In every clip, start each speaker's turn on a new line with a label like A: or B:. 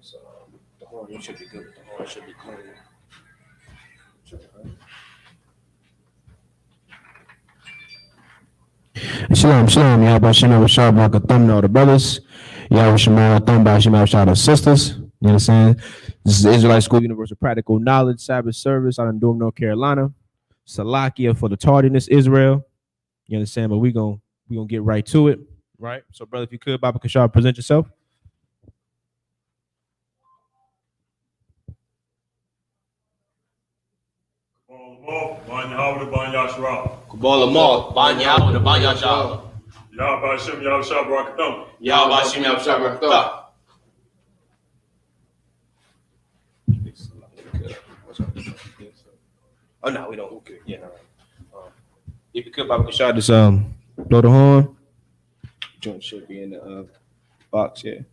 A: So the horn, you should be good. The horn should be clean.
B: Shalom, shalom, Yahweh Shalom, Shabbat, thumbnail the brothers, Yahweh Shema, thumbnail, Shema, shout out sisters. You know what I'm saying? This is the Israelite School Universal Practical Knowledge Sabbath service out in Durham, North Carolina. Salakia for the tardiness, Israel. You understand? But we gonna get right to it, right? So, brother, if you could, Baba Kashar, present yourself.
C: Ban Yahweh, Ban Yashua.
A: Kabbalah Mal, Ban Yahweh, Ban Yashua.
C: Yahweh I.S.U.P.K, Yahweh Shabbat.
A: Yahweh I.S.U.P.K, Yahweh Shabbat. Oh no, we don't. Okay. Yeah. If you could, Baba Kashar, just blow the horn. Joint should be in the box here.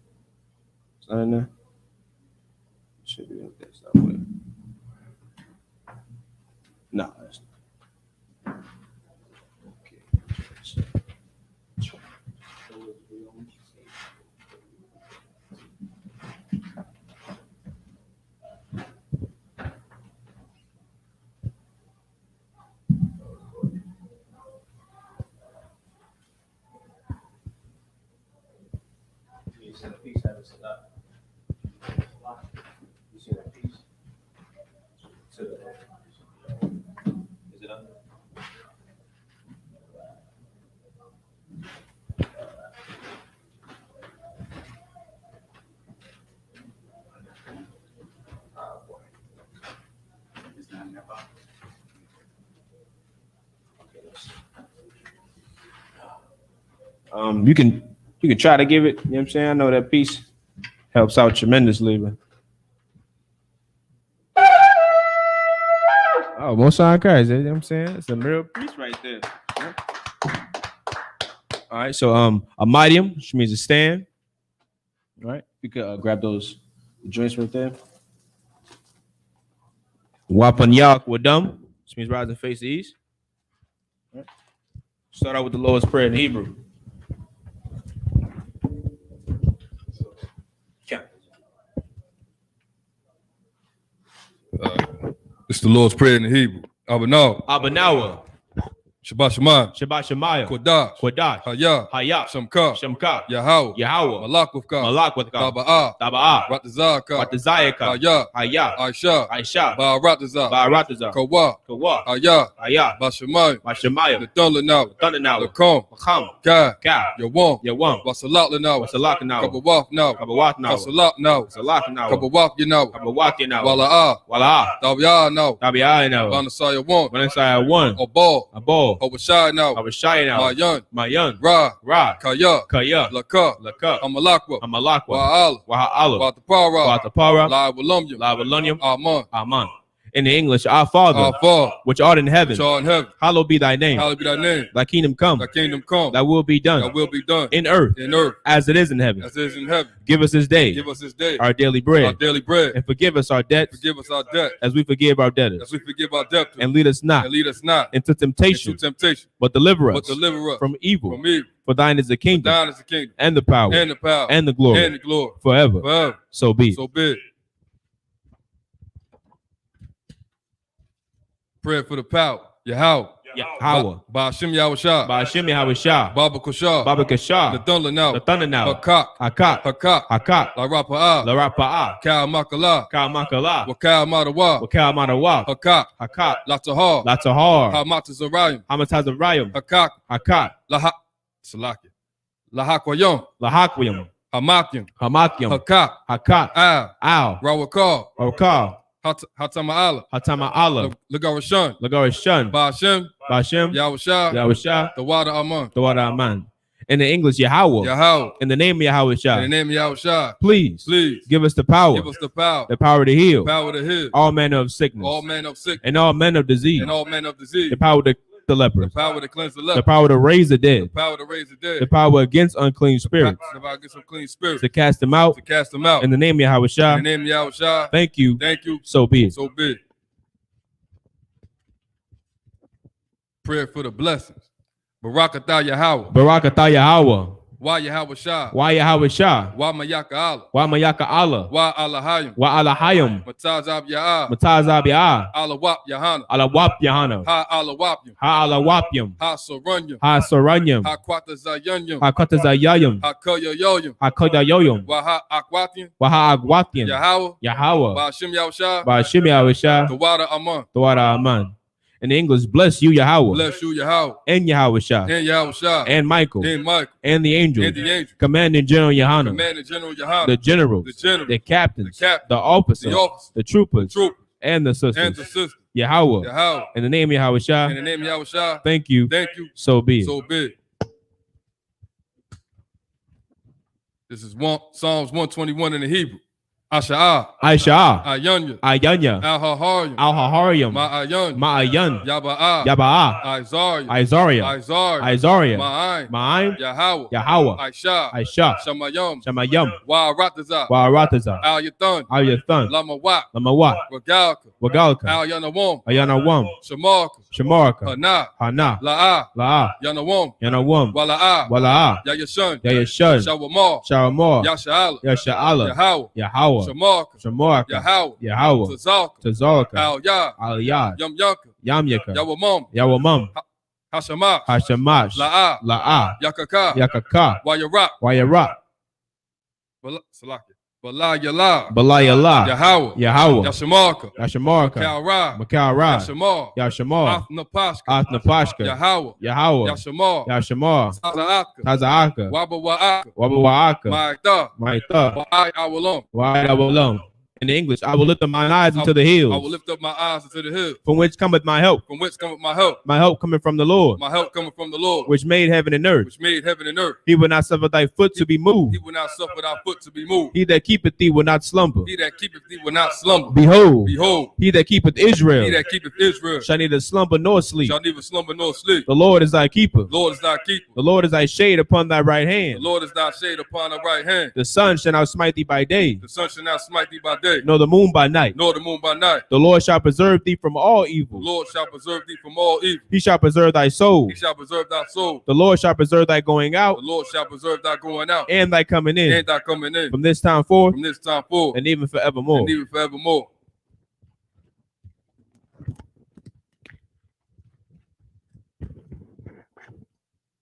A: It's not in there. Should be in there somewhere. No. You can try to give it, you know what I'm saying? I know that piece helps out tremendously, but oh, most sound cars, you know what I'm saying? It's a real piece right there. Yeah. All right, so a medium, which means a stand. All right, you could grab those joints right there. Wapanyak wadam, which means rise and face the east. All right. Start out with the lowest prayer in Hebrew.
D: It's the Lord's Prayer in the Hebrew.
A: Abanawa.
D: Shabbat Shema.
A: Shabbat Shemaya.
D: Kodash.
A: Kodash.
D: Hayah.
A: Hayah.
D: Shamka.
A: Shamka.
D: Yahweh.
A: Yahweh.
D: Malak with God.
A: Malak with God.
D: Taba'ah.
A: Taba'ah.
D: Ratazaka.
A: Ratazayaka.
D: Hayah.
A: Hayah.
D: Aisha.
A: Aisha.
D: Ba'aratazah.
A: Ba'aratazah.
D: Kawa.
A: Kawa.
D: Hayah.
A: Hayah.
D: Bashemaya.
A: Bashemaya.
D: The thunder now.
A: Thunder now.
D: Lakam.
A: Macham.
D: Ka.
A: Ka.
D: Yawam.
A: Yawam.
D: Wasalat now.
A: Wasalak now.
D: Kabawaf now.
A: Kabawat now.
D: Kasalat now.
A: Salak now.
D: Kabawaf now.
A: Kabawat now.
D: Wala'ah.
A: Wala'ah.
D: Tabi'ah now.
A: Tabi'ah now.
D: Vanasaya one.
A: Vanasaya one.
D: Abal.
A: Abal.
D: Obashai now.
A: Abashai now.
D: Mayan.
A: Mayan.
D: Ra.
A: Ra.
D: Kaya.
A: Kaya.
D: Laka.
A: Laka.
D: Amalakwa.
A: Amalakwa.
D: Wa'al.
A: Waha'ala.
D: Watapara.
A: Watapara.
D: La'avalumyum.
A: Lavalunium.
D: Aman.
A: Aman. In the English, our Father,
D: Our Father,
A: which art in heaven,
D: which art in heaven,
A: hallowed be thy name.
D: hallowed be thy name.
A: Thy kingdom come.
D: Thy kingdom come.
A: Thy will be done.
D: Thy will be done
A: in earth as it is in heaven.
D: as it is in heaven.
A: Give us this day
D: Give us this day
A: our daily bread.
D: our daily bread.
A: And forgive us our debts
D: Forgive us our debt
A: as we forgive our debtors.
D: as we forgive our debtors.
A: And lead us not
D: And lead us not
A: into temptation,
D: into temptation,
A: but deliver
D: but
A: us
D: deliver us
A: from evil.
D: from evil.
A: For thine is the kingdom
D: Thine is the kingdom
A: and the power
D: and the power
A: and the glory
D: and the glory
A: forever.
D: forever.
A: So be it.
D: So be it. Prayer for the power. Yahweh.
A: Yahweh.
D: Ba'ashem Yahushua.
A: Ba'ashem Yahushua.
D: Baba Kushah.
A: Baba
D: The
A: Kashah.
D: thunder now.
A: The thunder now.
D: Hakak.
A: Hakat.
D: Hakak.
A: Hakat.
D: La Rapa'ah.
A: La Rapa'ah.
D: Kal Makala.
A: Kal Makala.
D: Wakal Madawa.
A: Wakal Madawa.
D: Hakak.
A: Hakat.
D: Latahar.
A: Latahar.
D: Hamatazarayim.
A: Hamatazarayim.
D: Hakak.
A: Hakat.
D: Lahak. Salaki. Lahakwayom.
A: Lahakwayim.
D: Hamakim.
A: Hamakim.
D: Hakak.
A: Hakat.
D: Al.
A: Al.
D: Rawakal.
A: Rakal.
D: Hatama'ala.
A: Hatama Allah.
D: Lagarashan.
A: Lagarashan.
D: Ba'ashem.
A: Ba'ashem.
D: Yahushua.
A: Yahushua.
D: The water Aman.
A: Tawada Aman. In the English, Yahweh.
D: Yahweh.
A: In the name of Yahweh
D: In
A: Shah.
D: the name of Yahushua.
A: Please give us the power.
D: Give us the power.
A: The power to heal.
D: The power to heal.
A: All manner of sickness.
D: All men of sickness.
A: And all men of disease.
D: And all men of disease.
A: The power to the
D: The
A: lepers.
D: power to cleanse the
A: The
D: leper.
A: power to raise the
D: The
A: dead.
D: power to raise the dead.
A: The power against unclean spirits.
D: The power to get some clean spirits.
A: To cast them out.
D: To cast them out.
A: In the name of Yahweh Shah.
D: In the name of Yahushua.
A: Thank you.
D: Thank you.
A: So be it.
D: So be it. Prayer for the blessings. Barakatah Yahweh.
A: Barakatah Yahweh.
D: YAHANNA.
B: YAHANNA.
D: YAHANNA.
B: YAHANNA Allah.
D: YALAHAYIM.
B: YALAHAYIM.
D: Matazab Ya'ah.
B: Matazab Ya'ah.
D: I.S.U.P.K. Yahanna.
B: I.S.U.P.K Yahanna.
D: I.S.U.P.K.
B: I.S.U.P.K
D: Saranyam.
B: Saranyam.
D: Kwatazayanyam.
B: Hakatazayayam.
D: Hakoyoyoyam.
B: Hakoyoyoyam.
D: Akwatian.
B: Agwatian.
D: Yahweh.
B: Yahweh.
D: Ba'ashim Yahushua.
B: Ba'ashim Yahushua.
D: Tawada Aman.
B: Tawada Aman. In English, bless you, Yahweh.
D: Bless you, Yahweh.
B: And Yahushua.
D: And Yahushua.
B: And Michael.
D: And Michael.
B: And the angel.
D: And the angel.
B: Commanding General Yahanna.
D: Commanding General Yahanna.
B: The generals.
D: The general.
B: The captains.
D: The captain.
B: The officers.
D: The officers.
B: The troopers.
D: Troopers.
B: And the sisters.
D: And the sisters.
B: Yahweh.
D: Yahweh.
B: In the name of Yahushua.
D: In the name of Yahushua.
B: Thank you.
D: Thank you.
B: So be it.
D: So be it. This is Psalms 121 in the Hebrew. Asha'ah.
B: Aisha'ah.
D: Ayanya.
B: Ayanya.
D: Al-Haharyam.
B: Al-Haharyam.
D: Ma'ayan.
B: Ma'ayan.
D: Yaba'ah.
B: Yaba'ah.
D: Isariah.
B: Isariah.
D: Isariah.
B: Isariah.
D: Ma'ayin.
B: Ma'ayin.
D: Yahweh.
B: Yahweh.
D: Aisha.
B: Aisha.
D: Shamayam.
B: Shamayam.
D: Wa'aratazah.
B: Wa'aratazah.
D: Al-Yathan.
B: Al-Yathan.
D: Lamawat.
B: Lamawat.
D: Regalka.
B: Wagalka.
D: Al-Yanawam.
B: Ayanawam.
D: Shamarka.
B: Shamarka.
D: Hana.
B: Hana.
D: La'ah.
B: La'ah.
D: Yanawam.
B: Yanawam.
D: Wala'ah.
B: Wala'ah.
D: Yayashun.
B: Yayashun.
D: Shawamar.
B: Sharamar.
D: Yasha'ala.
B: Yasha'ala.
D: Yahweh.
B: Yahweh.
D: Shamarka.
B: Shamarka.
D: Yahweh.
B: Yahweh.
D: Tazalka.
B: Tazalka.
D: Al-Yah.
B: Al-Yah.
D: Yamyanka.
B: Yamyaka.
D: Yawamam.
B: Yawamam.
D: Hashamash.
B: Hashamash.
D: La'ah.
B: La'ah.
D: Yakaka.
B: Yakaka.
D: Wayarak.
B: Wayarak.
D: Bala Yala.
B: Balayallah.
D: Yahweh.
B: Yahweh.
D: Yashamarka.
B: Yashamarka.
D: Kalra.
B: Makalra.
D: Yashamar.
B: Yashamar.
D: Athnapashka.
B: Athnapashka.
D: Yahweh.
B: Yahweh.
D: Yashamar.
B: Yashamar.
D: Tazaaka.
B: Tazaaka.
D: Wabawa'aka.
B: Wabawaaka.
D: Ma'ita.
B: Maitha.
D: Wa'ai Awalam.
B: Why I will alone. In English, I will lift up mine eyes into the
D: I will
B: hills,
D: lift up my eyes into the hill.
B: from which cometh my help.
D: From whence cometh my help?
B: My help coming from the Lord,
D: My help cometh from the Lord,
B: which made heaven and earth.
D: which made heaven and earth.
B: He will not suffer thy foot to be moved.
D: He will not suffer thy foot to be moved.
B: He that keepeth thee will not slumber.
D: He that keepeth thee will not slumber.
B: Behold,
D: Behold,
B: he that keepeth
D: he
B: Israel
D: that keepeth Israel
B: shall neither slumber nor sleep.
D: shall neither slumber nor sleep.
B: The Lord is thy keeper.
D: The Lord is thy keeper.
B: The Lord is thy shade upon thy right
D: The
B: hand.
D: Lord is thy shade upon thy right hand.
B: The sun shall not smite thee by day,
D: The sun shall not smite thee by day,
B: nor the moon by night.
D: nor the moon by night.
B: The Lord shall preserve thee from all
D: The
B: evil.
D: Lord shall preserve thee from all evil.
B: He shall preserve thy soul.
D: He shall preserve thy soul.
B: The Lord shall preserve thy going
D: The
B: out
D: Lord shall preserve thy going out
B: and thy coming in,
D: and thy coming in
B: from this time forth
D: from this time forward
B: and even forevermore.
D: and even forevermore.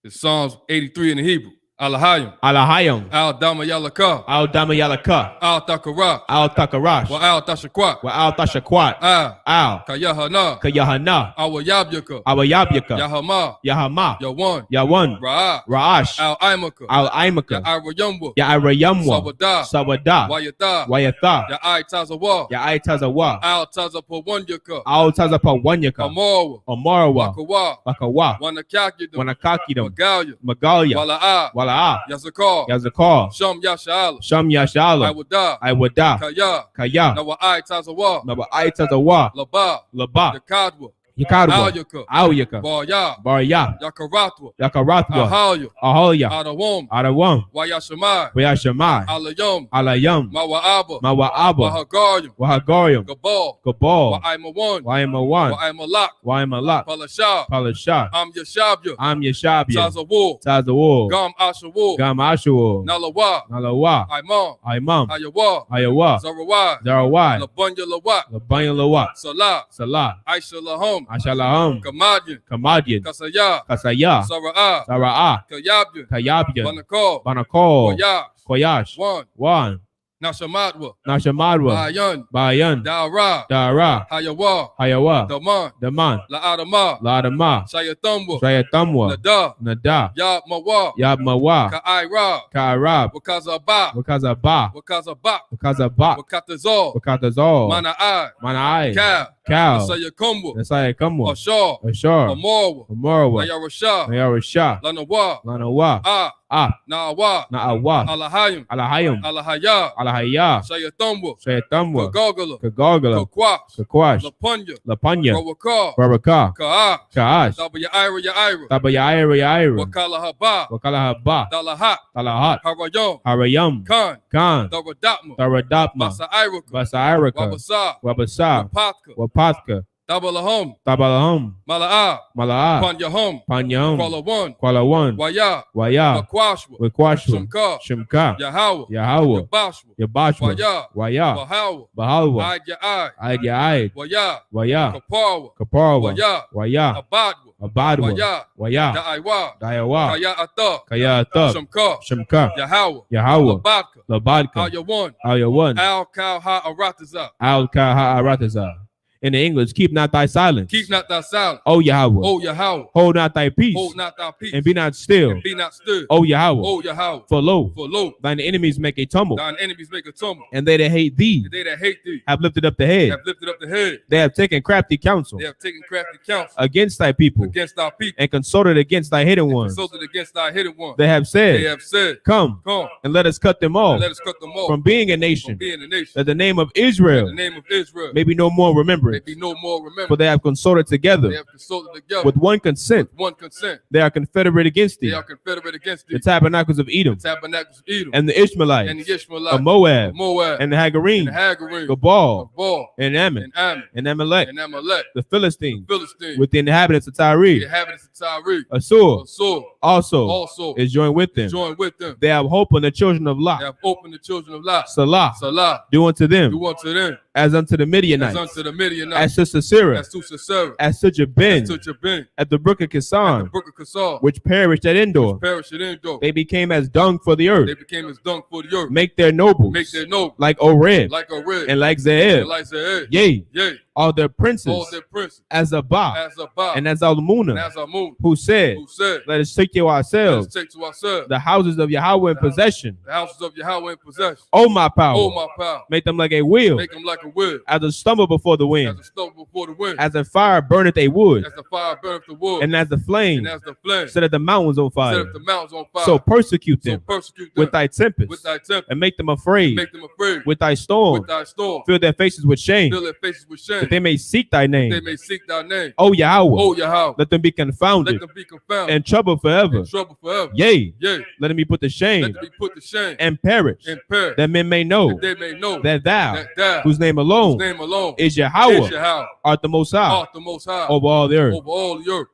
D: It's Psalms 83 in the Hebrew. Alahayim.
B: Alahayim.
D: Al-Dama Yalaka.
B: Al-Dama Yalaka.
D: Al-Takara.
B: Al-Takarash.
D: Wa al-Tashakwat.
B: Wa al-Tashakwat. Al.
D: Kayahana.
B: Kayahana.
D: Awayabyaka.
B: Awayabyaka.
D: Yahama.
B: Yahama.
D: Yawan.
B: Yawan.
D: Ra'ah.
B: Ra'ash.
D: Al-Aimaka.
B: Al-Aimaka.
D: Ya'arayamwa.
B: Ya'arayamwa.
D: Sabada.
B: Sabada.
D: Wayatha.
B: Wayatha.
D: Ya'ai-Tazawa.
B: Ya'ai-Tazawa.
D: Al-Tazapawanyaka.
B: Al-Tazapawanyaka.
D: Amorwa.
B: Amarwa.
D: Wakawa.
B: Bakawa.
D: Wanakakidam.
B: Wanakakidam.
D: Magalia.
B: Magalia.
D: Wala'ah.
B: Wala'ah.
D: Yazakar.
B: Yazakar.
D: Sham Yasha'ala.
B: Sham Yashala.
D: Iwada.
B: Iwada.
D: Kaya.
B: Kaya.
D: Nawa'ai-Tazawa.
B: Naba'ai-Tazawa.
D: Laba.
B: Laba.
D: Yakadwa.
B: Yakadwa.
D: Alyaka.
B: Awyaka.
D: Barya.
B: Barya.
D: Yakaratwa.
B: Yakarathwa.
D: Ahalya.
B: Ahalya.
D: Adawam.
B: Adawam.
D: Wayashamai.
B: Wayashamai.
D: Alayam.
B: Alayam.
D: Mawa'aba.
B: Mawa'aba.
D: Wahagaryam.
B: Wahagaryam.
D: Gabal.
B: Gabal.
D: Wa'aimawan.
B: Waimawan.
D: Wa'aimalak.
B: Waimalak.
D: Palashah.
B: Palashah.
D: Am Yashabya.
B: Am Yashabya.
D: Tazawul.
B: Tazawul.
D: Gam Ashawul.
B: Gam Ashawul.
D: Nalawa.
B: Nalawa.
D: Imam.
B: Imam.
D: Ayawa.
B: Ayawa.
D: Zarawai.
B: Zarawai.
D: Labunya Lawat.
B: Labanya Lawat.
D: Salah.
B: Salah.
D: Aisha Laham.
B: Ashalaham.
D: Kamadyan.
B: Kamadyan.
D: Kasaya.
B: Kasaya.
D: Sara'ah.
B: Sara'ah.
D: Kayabyan.
B: Kayabyan.
D: Banakal.
B: Banakol.
D: Koyash.
B: Koyash.
D: One.
B: One.
D: Nashamatwa.
B: Nashamadwa.
D: Bayan.
B: Bayan.
D: Dara.
B: Dara.
D: Hayawa.
B: Hayawa.
D: Daman.
B: Daman.
D: La'adama.
B: Ladama.
D: Shayatumwa.
B: Shayatamwa.
D: Nada.
B: Nada.
D: Ya Mawa.
B: Yabmawa.
D: Ka'ira.
B: Ka'arab.
D: Wakazaba.
B: Wakazaba.
D: Wakazaba.
B: Wakazaba.
D: Wakatazal.
B: Wakatazal.
D: Mana'ai.
B: Manai.
D: Kal.
B: Cal.
D: Sayakumwa.
B: Nasaya Kamwa.
D: Ashar.
B: Ashar.
D: Amorwa.
B: Amorwa.
D: Layarashah.
B: Mayarasha.
D: Lanawa.
B: Lanawa.
D: Ah. Na'awa.
B: Na'awa.
D: Alahayim.
B: Alahayim.
D: Alahaya.
B: Alahaya.
D: Shayatumwa.
B: Shayatamwa.
D: Kagogala.
B: Kagogala.
D: Kakwash.
B: Kakwash.
D: Lapunya.
B: Lapanya.
D: Rawakar.
B: Baraka.
D: Ka'ash.
B: Ka'ash.
D: Yaira.
B: Tabayaira Yaira.
D: Wakala
B: Wakalahaba.
D: Dalahat.
B: Talahat.
D: Harayam.
B: Harayam.
D: Khan.
B: Khan.
D: Daradapma.
B: Taradapma.
D: Basairaka.
B: Basairaka.
D: Wabasa.
B: Wabasa.
D: Wapatka.
B: Wapatka.
D: Tabalahum,
B: Tabalahum,
D: Mala'a,
B: Mala'a,
D: Panyahum,
B: Panyahum,
D: Kuala
B: Kuala
D: Waya,
B: Waya,
D: Wakwashwa,
B: Wakwashwa,
D: Shumka,
B: Shimka,
D: Yahweh,
B: Yahweh,
D: Yabashwa,
B: Yabashwa,
D: Waya,
B: Waya,
D: Bahawa,
B: Bahalwa,
D: Ya'ai,
B: Aid,
D: Waya,
B: Waya,
D: Kaparwa,
B: Kaparwa,
D: Waya,
B: Waya,
D: Abadwa,
B: Abadwa,
D: Waya,
B: Waya,
D: Da'iwa,
B: Dayawa,
D: Kaya Ata,
B: Kaya Thub,
D: Shumka,
B: Shimka,
D: Yahweh,
B: Yahweh,
D: Labadka,
B: Labadka,
D: Ayawan,
B: Ayawan,
D: Al Kal Ha Arataza.
B: Al Kaharataza. In the English, keep not thy silence.
D: Keep not thy silence.
B: O Yahweh,
D: O Yahweh,
B: hold not thy peace,
D: hold not thy peace,
B: and be not still.
D: and be not still.
B: O Yahweh,
D: O Yahweh,
B: for lo,
D: for lo,
B: thine enemies make a tumult,
D: thine enemies make a tumult,
B: and they that hate thee
D: and they that hate thee
B: have lifted up the head.
D: have lifted up the head.
B: They have taken crafty counsel
D: They have taken crafty counsel
B: against thy people,
D: against thy people,
B: and consulted against thy hidden
D: and
B: ones.
D: consulted against thy hidden one.
B: They have
D: They
B: said,
D: have said,
B: come,
D: come,
B: and let us cut them
D: and
B: off
D: let us cut them off
B: from being a
D: from
B: nation,
D: being a nation.
B: that the name of
D: That
B: Israel
D: the name of Israel
B: may be no more
D: may
B: remembered.
D: be no more
B: For
D: remembered.
B: they have consulted
D: They
B: together
D: have consulted together
B: with one consent.
D: with one consent.
B: They are confederate against
D: They
B: thee,
D: are confederate against
B: the
D: thee,
B: tabernacles of
D: the
B: Edom,
D: tabernacles of Edom,
B: and the
D: and
B: Ishmaelites,
D: the Ishmaelites,
B: of Moab,
D: of Moab,
B: and the
D: and the
B: Hagarim,
D: Hagarim,
B: Gabal,
D: of Baal,
B: and Ammon,
D: and Ammon,
B: and Amalek,
D: and Amalek,
B: the Philistines,
D: Philistines,
B: with the inhabitants of
D: the
B: Tyre.
D: inhabitants of Tyre,
B: Assur
D: Assur
B: also is joined with them.
D: joined with them.
B: They have hope on the children of
D: They
B: Lot.
D: have opened the children of Lot.
B: Salah,
D: Salah,
B: do unto them
D: do unto them
B: as unto the
D: as
B: Midianites,
D: unto the
B: as
D: Midianites,
B: to Sisera,
D: as to Sisera,
B: as to
D: as
B: Jabin,
D: to Jabin,
B: at the brook of
D: at the
B: Kisan,
D: brook of Kasar,
B: which perished at Endor.
D: perished at Endor.
B: They became as dung for the
D: They
B: earth.
D: became as dung for the earth.
B: Make their nobles
D: Make their noble
B: like Oreb
D: like a red,
B: and like
D: and
B: Zeeb.
D: like Zahir.
B: Yea,
D: Yea,
B: all their
D: all
B: princes
D: their princes,
B: as Abba
D: as a bow,
B: and as
D: and
B: Almunah,
D: as a moon,
B: who said,
D: who said,
B: let us take you
D: let us
B: ourselves
D: take to ourselves
B: the houses of Yahweh in possession.
D: the houses of Yahweh in possession.
B: O my power,
D: Oh, my power,
B: make them like a wheel,
D: make them like a wheel,
B: as a stumble before the
D: as
B: wind,
D: a stove before the wind,
B: as a fire burneth a wood,
D: as the fire burneth the wood,
B: and as the flame
D: and as the flame
B: set the mountains on
D: set
B: fire.
D: up the mountains on fire.
B: So persecute
D: So
B: them
D: persecute them
B: with thy
D: with
B: tempest,
D: thy temper,
B: and make them afraid
D: make them afraid
B: with thy storm.
D: with thy storm,
B: Fill their faces with shame,
D: fill their faces with shame,
B: that they may seek thy
D: they
B: name.
D: may seek thy name.
B: O Yahweh,
D: Oh, Yahweh,
B: let them be
D: let
B: confounded
D: them be confounded
B: and troubled forever.
D: in trouble forever.
B: Yea,
D: Yea,
B: let them be put to
D: let
B: shame
D: them be put to shame
B: and perish,
D: and perish,
B: that men may know
D: that they may know
B: that thou,
D: that thou,
B: whose name
D: whose
B: alone
D: name alone
B: is
D: is
B: Yahweh,
D: Yahweh,
B: art the most high
D: art the most high
B: over all the earth.
D: over all the earth.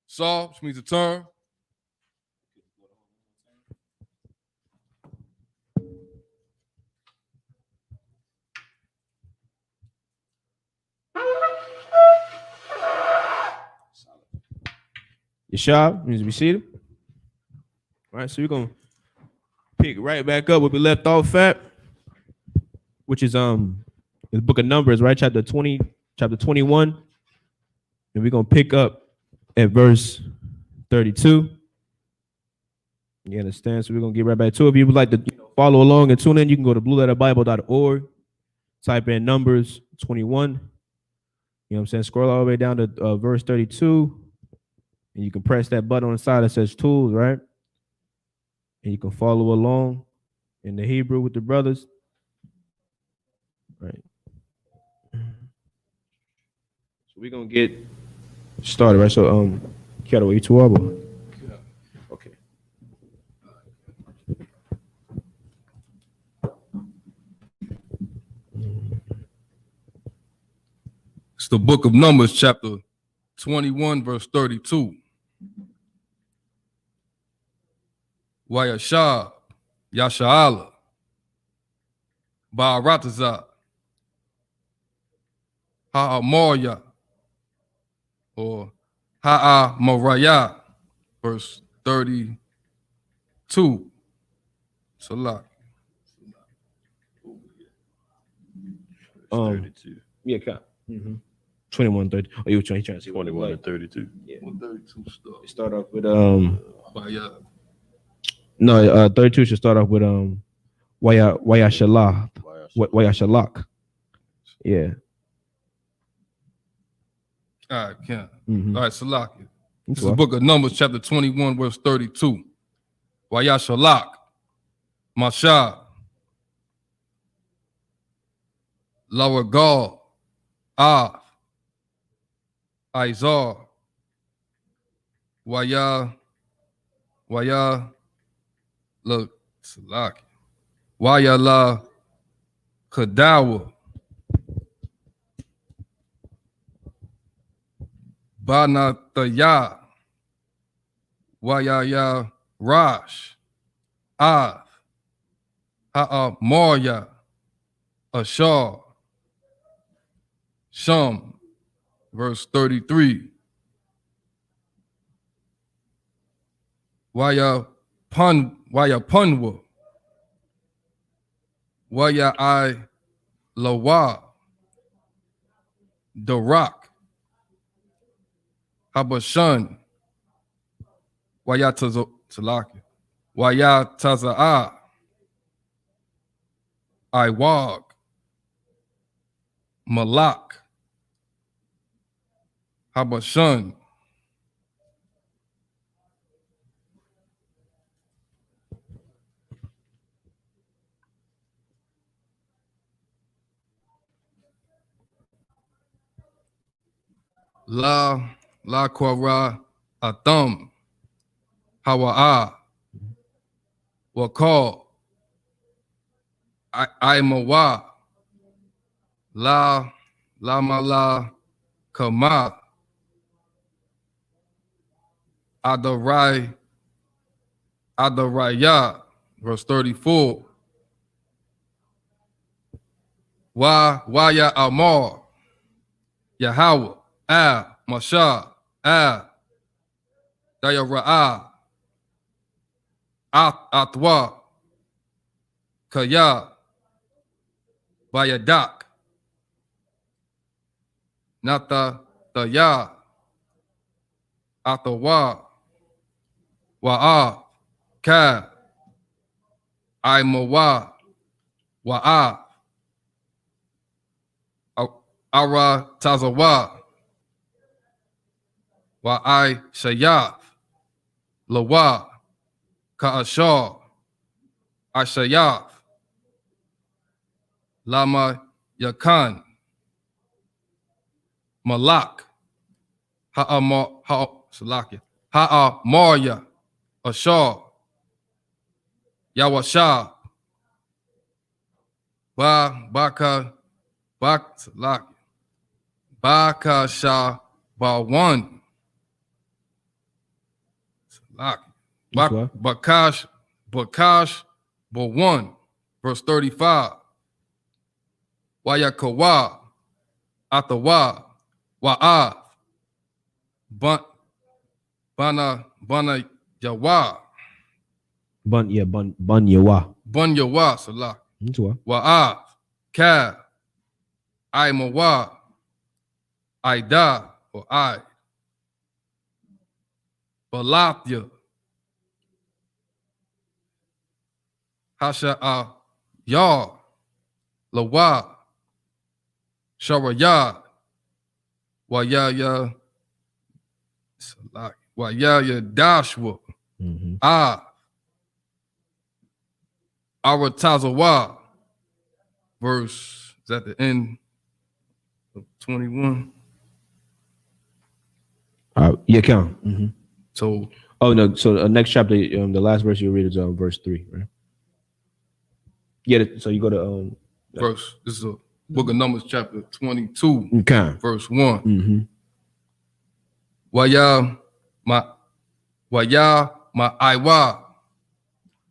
D: Saw, which means a turn.
B: Yeshab means to be seated. All right, so we're gonna pick right back up where we left off at, which is the book of Numbers, right? Chapter 21. And we're gonna pick up at verse 32. You understand? So we're gonna get right back to it. If you would like to follow along and tune in, you can go to blueletterbible.org, type in Numbers 21. You know what I'm saying? Scroll all the way down to verse 32. And you can press that button on the side that says tools, right? And you can follow along in the Hebrew with the brothers. Right. So we're gonna get started, right? So Kiara, you two are. Okay.
D: It's the book of Numbers, chapter 21, verse 32. YAHANNA, Yasha'ala, Ba'aratazah, Ha'amarya, or Ha'amaraya, verse 32. Salah.
B: Yeah, Cap. 21, 30. Oh, you were trying to say
C: 21 and 32.
B: Yeah.
D: 32 stuff.
B: Start off with 32 should start off with Wayashalak. Wayashalak. Yeah.
D: All right, Ken.
B: Mhm.
D: All right, Salaki. This is
B: well.
D: the book of Numbers, chapter 21, verse 32. Wayashalak, Mashah, Lawagal, Av, Izar, Waya, look, Salaki, Wayala, Kadawa, Banataya, Wayaya Rash, Av, Ha'amoya, Ashar, Shum, verse 33. Wayapunwa, Waya I Lawa, Darak, Habashan, Waya Tazalaki, Waya Taza'a, Iwag, Malak, Habashan, La Kwara Atham, Hawa'a, Wakal, Mawa, La Mala Kama, Adaraya, verse 34. Waya Amar, Yahweh, Masha, Dayara'a, Atwa, Kaya, Bayadak, Nata, Daya, Atawa, Wa'a, Ka, Mawa, Wa'a, Ara Tazawa, Wa'ai Shayaf, Lawa, Ka'ashar, Ashayaf, Lama Yakan, Malak, Ha'amarya, Ashar, Yawasha, Baka Shah Bawan, Bakash Bawan, verse 35. Wayakawa, Atawa, Wa'av, Bana Yawa,
B: Bun Yawa.
D: Yawa, Salah,
B: That's why.
D: Wa'av, Ka, Mawa, Ida, or I, Balathya, Hasha Yar, Lawa, Sharayah, Wayaya Dashwa, Aratazawa, verse, is at the end of 21.
B: Yeah, count.
D: So,
B: Oh no. So the next chapter, the last verse you read is verse 3, right? Yeah. So you go to
D: verse, this is a book of Numbers, chapter 22,
B: Okay.
D: verse 1.
B: Mm-hmm.
D: Waya ma Iwa,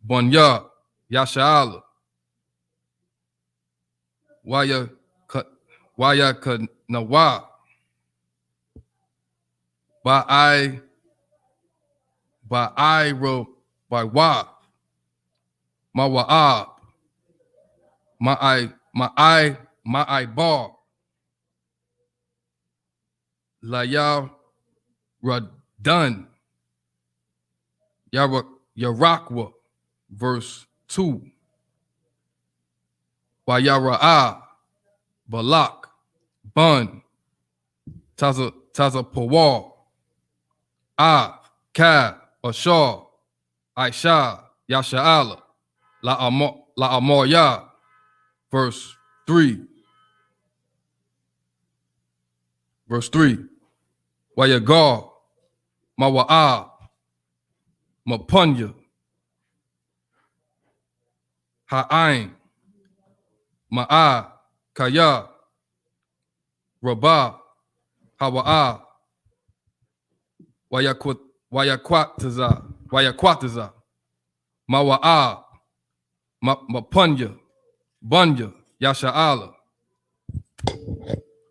D: Bunya, Yasha'ala, Waya Nawa, by Wa, Ma Wa'ab, Ma I Bar, Laya Radan, Yarakwa, verse 2. Wayara'a, Balak, Bun, Taza Pawar, Av, Ka, Ashar, Aisha, Yasha'ala, La Amoya, verse 3. Verse 3. Wayagar, Mawa'ab, Mapunya, Ha'ain, Ma'a, Kaya, Rabah, Hawa'ah, Wayakwataza, Mawa'ab, Mapunya, Bunya, Yasha'ala.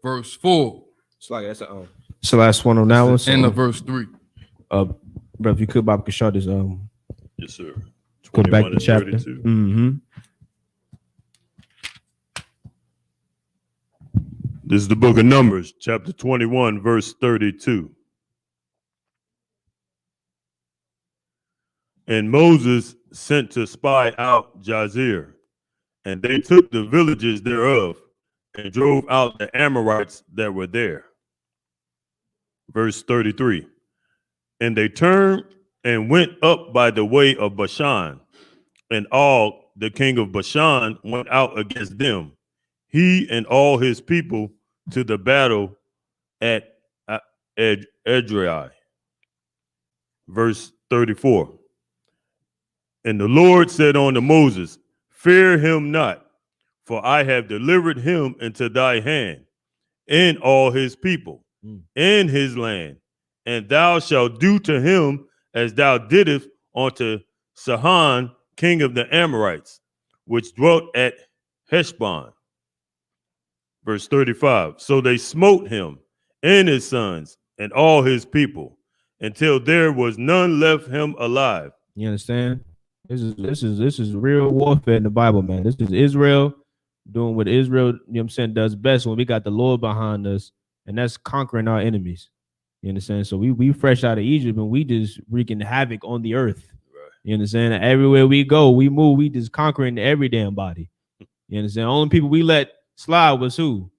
D: Verse 4.
A: It's like that's it's the last one on that one.
D: And the verse 3.
A: Bro, if you could, Bob, could show this.
E: Yes, sir.
A: Go back
E: 21
A: to
E: and
A: chapter.
E: 32.
A: Mm-hmm.
E: This is the book of Numbers, chapter 21, verse 32. And Moses sent to spy out Jazer, and they took the villages thereof and drove out the Amorites that were there. Verse 33. And they turned and went up by the way of Bashan, and Og, the king of Bashan, went out against them, he and all his people, to the battle at Edrei. Verse 34. And the Lord said unto Moses, fear him not, for I have delivered him into thy hand, and all his people, and his land, and thou shalt do to him as thou didst unto Sihon, king of the Amorites, which dwelt at Heshbon. Verse 35. So they smote him and his sons and all his people, until there was none left him alive.
A: You understand? This is real warfare in the Bible, man. This is Israel doing what Israel, you know what I'm saying, does best when we got the Lord behind us, and that's conquering our enemies. You understand? So we fresh out of Egypt and we just wreaking havoc on the earth.
E: Right.
A: You understand? Everywhere we go, we move, we just conquering every damn body. You understand? Only people we let slide was who?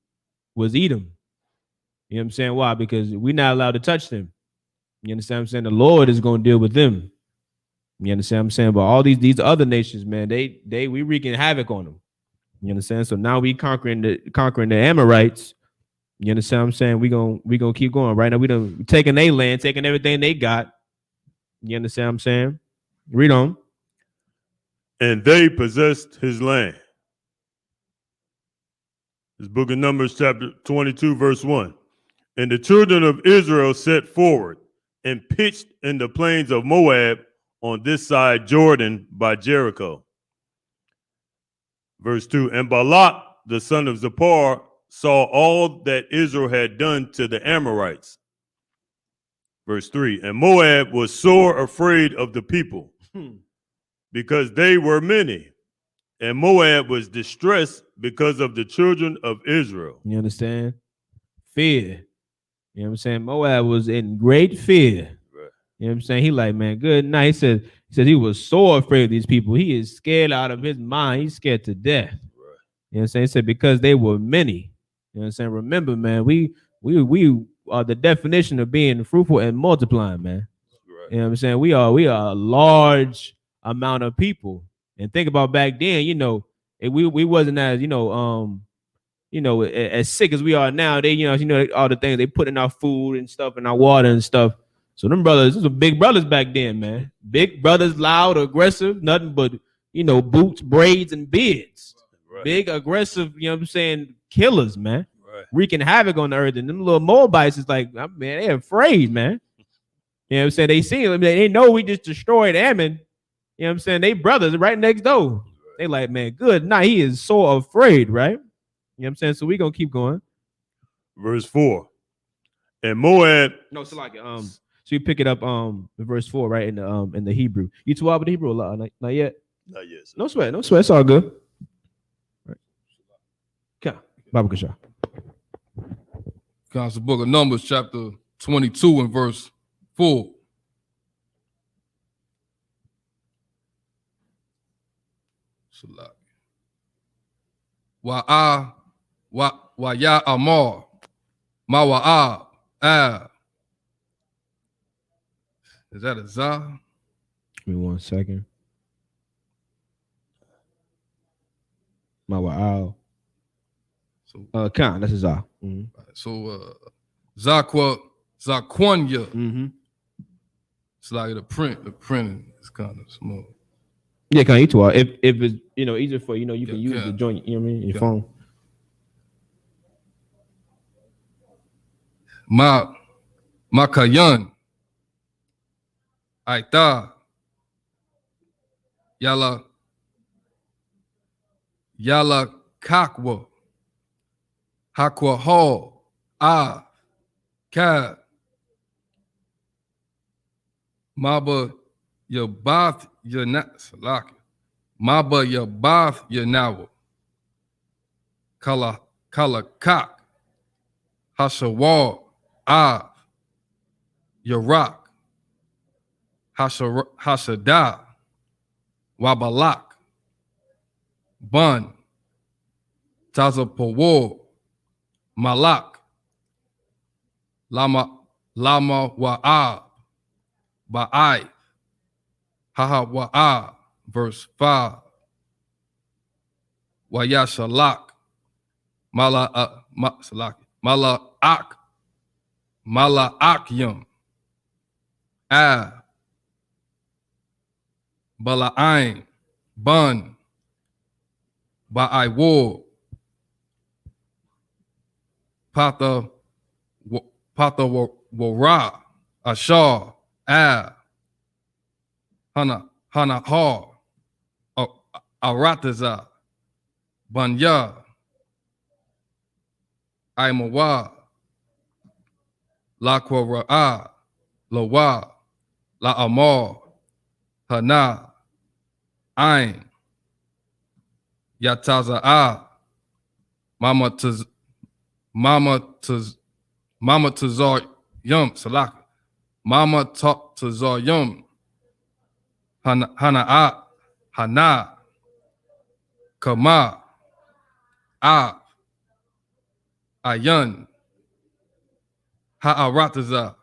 A: Was Edom. You know what I'm saying? Why? Because we're not allowed to touch them. You understand what I'm saying? The Lord is going to deal with them. You understand what I'm saying? But all these other nations, man, we wreaking havoc on them. You understand? So now we conquering the Amorites. You understand what I'm saying? We gonna keep going. Right now, we done taking their land, taking everything they got. You understand what I'm saying? Read on.
E: And they possessed his land. This book of Numbers, chapter 22, verse 1. And the children of Israel set forward and pitched in the plains of Moab on this side Jordan by Jericho. Verse 2. And Balak, the son of Zippor, saw all that Israel had done to the Amorites. Verse 3. And Moab was sore afraid of the people because they were many. And Moab was distressed because of the children of Israel.
A: You understand? Fear. You know what I'm saying? Moab was in great fear.
E: Right.
A: You know what I'm saying? He like, man, good night. He said he was so afraid of these people. He is scared out of his mind. He's scared to death. Right. You know what I'm saying? He said because they were many. You know what I'm saying? Remember, man, we are the definition of being fruitful and multiplying, man. Right. You know what I'm saying? We are a large amount of people. And think about back then, you know, we wasn't as, as sick as we are now. They, all the things they put in our food and stuff and our water and stuff. So them brothers, these were big brothers back then, man. Big brothers, loud, aggressive, nothing but, boots, braids, and beards. Right. Big, aggressive, you know what I'm saying, killers, man. Right. Wreaking havoc on the earth. And them little Moabites is like, man, they're afraid, man. You know what I'm saying? They see them, they know we just destroyed Ammon. You know what I'm saying? They brothers right next door. They like, man, good night. He is so afraid, right? You know what I'm saying? So we gonna keep going.
E: Verse 4. And Moab.
A: No, so like so you pick it up verse 4, right? In the Hebrew. You too out with Hebrew a lot? Not yet?
E: Not yet. Sir.
A: No sweat. It's all good. Right. Okay. Bible Kasha.
D: Comes the book of Numbers, chapter 22 and verse 4. YAHANNA, Mawa'ab. Is that a Zah?
A: Give me 1 second. Mawa'al. So Khan, that's a Zah. Mm-hmm.
D: So Zaquanya.
A: Mm-hmm.
D: It's like the printing is kind of small.
A: Yeah, Khan, you too. If it's easier for you can use the joint, you know what I mean, your phone.
D: Makayan. Aita, Yala, Yala Kakwa, Hakwa Ho, Ah, Ka, Maba, Yabath, Yanat, Salaki, Maba, Yabath, Yanawa, Kala Kak, Hashawar, Ah, Yarak, Hashada, Wabalak, Bun, Tazapawar, Malak, Lama Wa'ab, Ba'ai, Haha Wa'ab, verse 5, Wayashalak, Mala'ak, Mala'akyam, Bala'ain, Bun, Ba'ai Patha, Patha Wara, Ashar, Hana Har, Arataza, Banya, Aimawa, Lakwa Ra'a, Lawa, La Amar, Hana, Ain, Yataza Mama Taz, Mama Taz, Mama Tazar Yum, Salak, Mama Talk Tazar Yum, Hana, Kama, Ayun, Ha'arataza,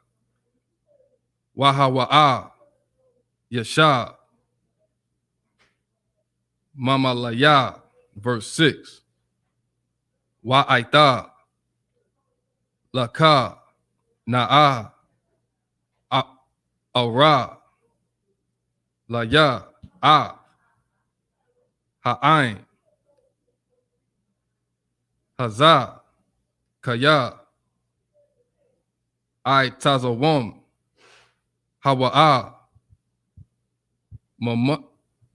D: Wahawa'a, Yasha, Mama Laya, verse 6, Wa'aita, Laka, Na'a, Ara, Laya, Ha'ain, Haza, Kaya, Tazawam, Hawa'a,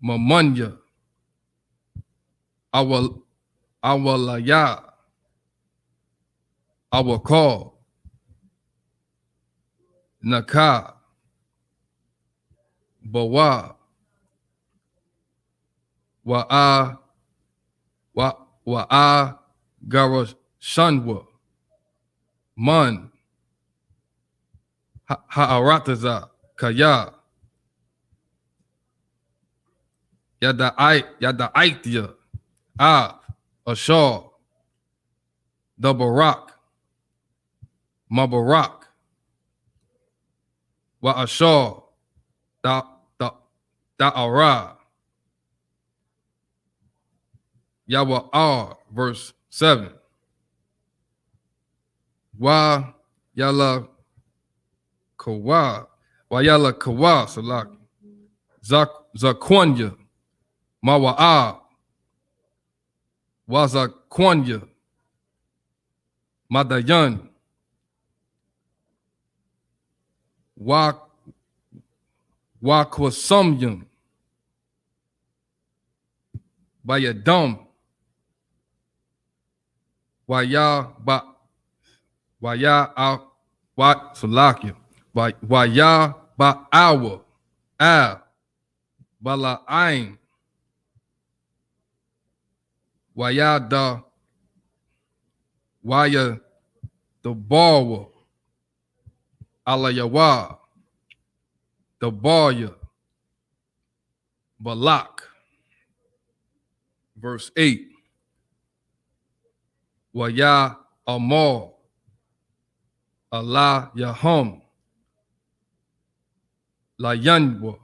D: Mamunya, Awalaya, Awakal, Naka, Bawa, Wa'a, Garashanwa, Man, Ha'arataza, Kaya, Yada Aitia, Ashar, the Barak, Mabarak, Wa Ashar, Da'ara, Yawa'ar, verse 7. Wa Yala Kawa, Wa Yala Kawa, Salaki, Zakwanya, Mawa'a, Wazakwanya, Madayan, Wakwasumyum, Bayadum, Waya Salakia, Waya Ba'awa, Bala'ain, Waya the Bawa, Alayawa, the Baya, Balak, verse 8, Waya Amor, Allah Yahum, Layanwa,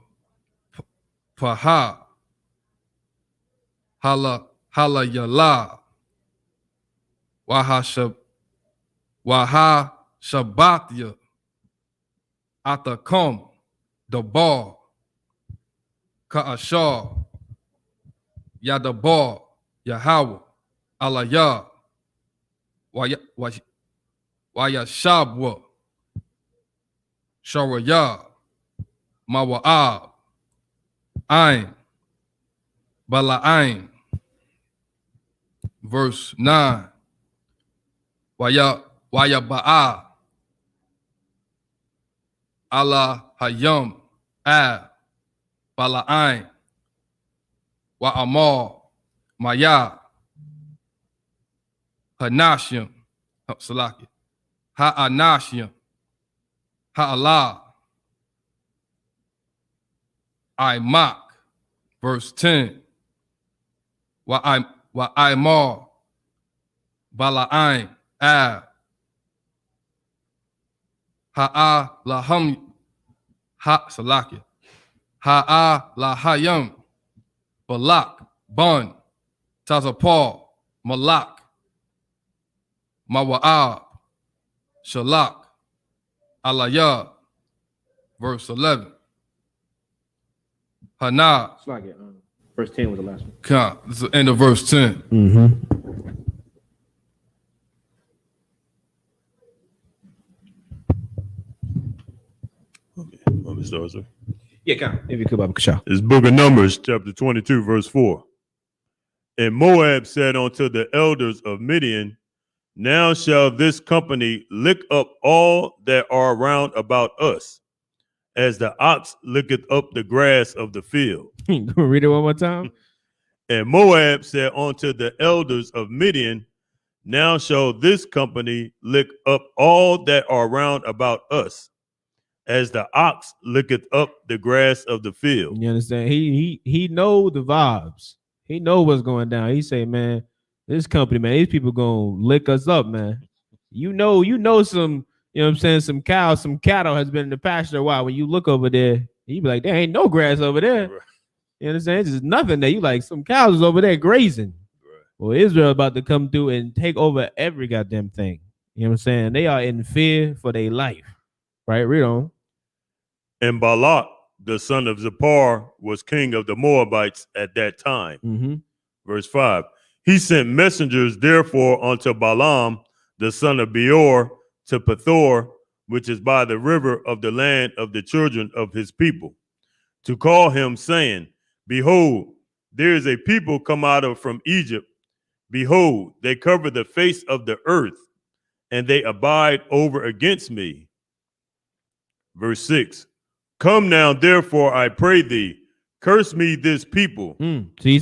D: Paha, Hala Yala, Waha Shabbatya, Atakum, the Bar, Ka'ashar, Yadabar, Yahweh, Alaya, Waya Shabwa, Sharaya, Mawa'ab, Ain, Bala'ain. Verse 9. Wayaba'a, Allah Hayam, Ab, Bala'ain, Wa'amar, Maya, Hanashim, Salaki, Ha'anashim, Ha'Allah, I.M.A.K. Verse 10. Wa'aimar, Bala'ain, Ab, Ha'alaham, Salaki, Ha'alahayam, Balak, Bun, Tazapar, Malak, Mawa'ab, Shalak, Alayah. Verse 11. Hana,
B: It's like it. Verse 10 was the last one.
D: Khan. This is the end of verse 10.
B: Mm-hmm.
E: Let me start, sir.
A: Yeah, come.
B: If you could, Baba Kasha.
E: It's Book of Numbers, chapter 22, verse 4. And Moab said unto the elders of Midian, now shall this company lick up all that are round about us, as the ox licketh up the grass of the field.
B: Read it one more time.
E: And Moab said unto the elders of Midian, now shall this company lick up all that are round about us, as the ox licketh up the grass of the field.
B: You understand? He know the vibes. He know what's going down. He say, man, this company, man, these people gonna lick us up, man. You know some, you know what I'm saying, some cows, some cattle has been in the pasture a while. When you look over there, you be like, there ain't no grass over there.
E: Right.
B: You understand? It's just nothing there. You like some cows is over there grazing.
E: Right.
B: Well, Israel about to come through and take over every goddamn thing. You know what I'm saying? They are in fear for their life. Right? Read on.
E: And Balak, the son of Zippor, was king of the Moabites at that time.
B: Mm-hmm.
E: Verse 5. He sent messengers, therefore, unto Balaam, the son of Beor, to Pethor, which is by the river of the land of the children of his people, to call him, saying, behold, there is a people come out of from Egypt. Behold, they cover the face of the earth, and they abide over against me. Verse 6. Come now, therefore, I pray thee, curse me this people.
B: So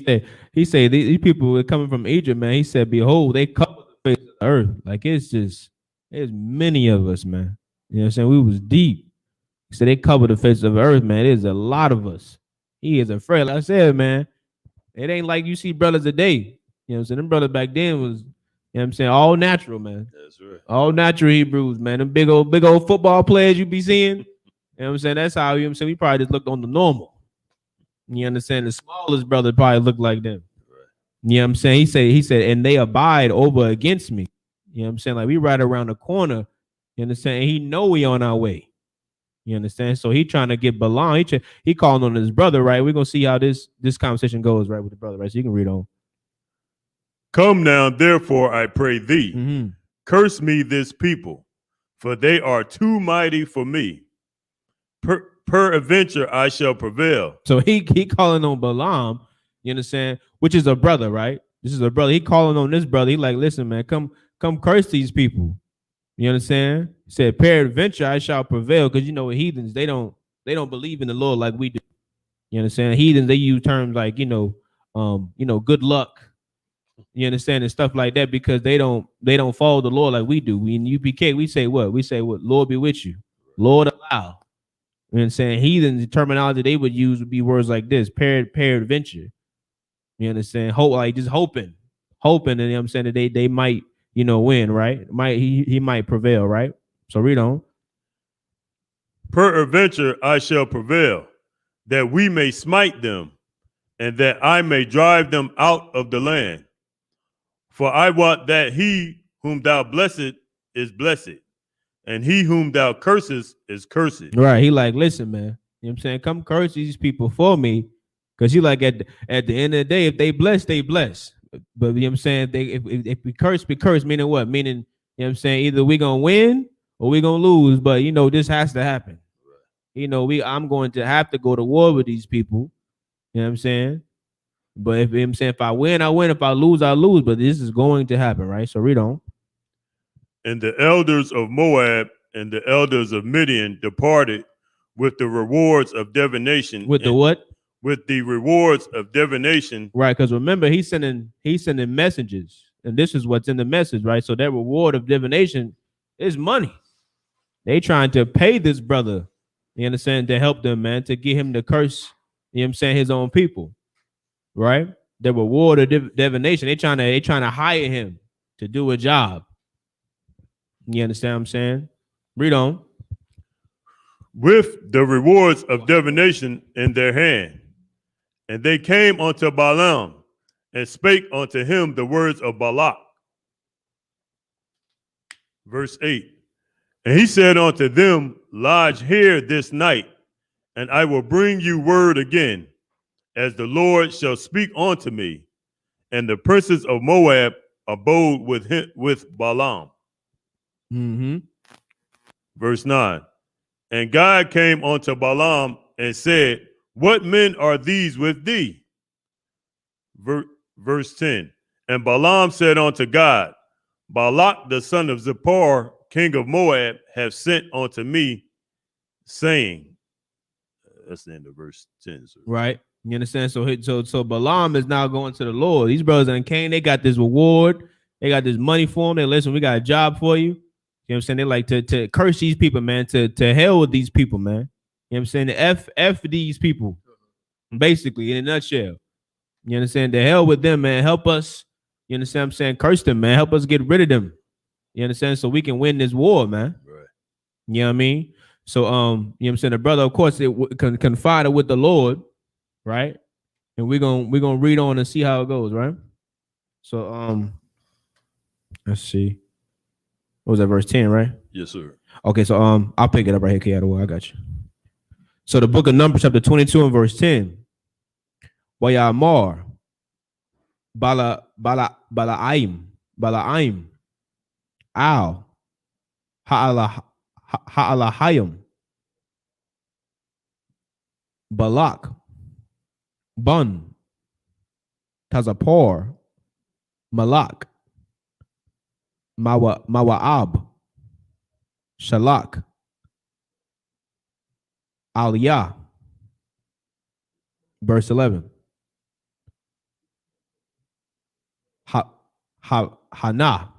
B: he said these people are coming from Egypt, man. He said, behold, they cover the face of the earth. Like there's many of us, man. You know what I'm saying? We was deep. He said they cover the face of the earth, man. There's a lot of us. He is afraid. Like I said, man, it ain't like you see brothers today. You know what I'm saying? Them brothers back then was, you know what I'm saying, all natural, man.
E: That's right.
B: All natural Hebrews, man. Them big old football players you be seeing. You know what I'm saying? That's how, you know what I'm saying, we probably just looked on the normal. You understand? The smallest brother probably looked like them.
E: Right.
B: You know what I'm saying? He said, and they abide over against me. You know what I'm saying? Like we right around the corner. You understand? And he know we on our way. You understand? So he trying to get Balaam. He calling on his brother, right? We're gonna see how this conversation goes, right, with the brother, right? So you can read on.
E: Come now, therefore, I pray thee,
B: Mm-hmm.
E: curse me this people, for they are too mighty for me. Peradventure I shall prevail.
B: So he calling on Balaam, you understand, which is a brother, right? This is a brother. He calling on this brother. He like, listen, man, come curse these people. You understand? He said, peradventure I shall prevail, because you know heathens, they don't believe in the Lord like we do. You understand? Heathens, they use terms like, good luck. You understand, and stuff like that, because they don't follow the Lord like we do. We in UPK, we say what? We say what? Lord be with you. Lord allow. You know what I'm saying? Heathens, the terminology they would use would be words like this, peradventure. You understand? Hope, like just hoping, and you know what I'm saying, that they might, win, right? He might prevail, right? So read on.
E: Peradventure I shall prevail, that we may smite them, and that I may drive them out of the land. For I wot that he whom thou blessed is blessed, and he whom thou cursest is cursed.
B: Right. He like, listen, man. You know what I'm saying? Come curse these people for me. Because you like at the end of the day, if they bless, they bless. But you know what I'm saying? If we curse, meaning what? Meaning, you know what I'm saying, either we're gonna win or we're gonna lose. But this has to happen. I'm going to have to go to war with these people. You know what I'm saying? But if I win, I win. If I lose, I lose. But this is going to happen, right? So read on.
E: And the elders of Moab and the elders of Midian departed with the rewards of divination.
B: With the what?
E: With the rewards of divination.
B: Right, because remember, he's sending messages, and this is what's in the message, right? So that reward of divination is money. They trying to pay this brother, you understand, to help them, man, to get him to curse, you know what I'm saying, his own people, right? The reward of divination, they trying to hire him to do a job. You understand what I'm saying? Read on.
E: With the rewards of divination in their hand. And they came unto Balaam and spake unto him the words of Balak. Verse 8. And he said unto them, lodge here this night, and I will bring you word again, as the Lord shall speak unto me. And the princes of Moab abode with Balaam.
B: Mm-hmm.
E: Verse 9. And God came unto Balaam and said, what men are these with thee? Verse 10. And Balaam said unto God, Balak the son of Zippor, king of Moab, have sent unto me, saying, that's the end of verse 10. Sir.
B: Right. You understand? So Balaam is now going to the Lord. These brothers in Cain, they got this reward. They got this money for them. They listen, we got a job for you. You know what I'm saying? They like to curse these people, man, to hell with these people, man. You know what I'm saying? The F these people, basically, in a nutshell. You understand? The hell with them, man. Help us. You understand what I'm saying? Curse them, man. Help us get rid of them. You understand? So we can win this war, man.
E: Right.
B: You know what I mean? So, you know what I'm saying? The brother, of course, confided with the Lord, right? And we're gonna read on and see how it goes, right? So, let's see. What was that, verse 10, right?
E: Yes, sir.
B: Okay, so I'll pick it up right here, Kayada. I got you. So the book of Numbers, chapter 22 and verse 10. Wayamar Bala'aim Al Ha'alahayim Balak Bun Tazapor Malak Mawa'ab Shalak Aliyah. Verse 11. Hana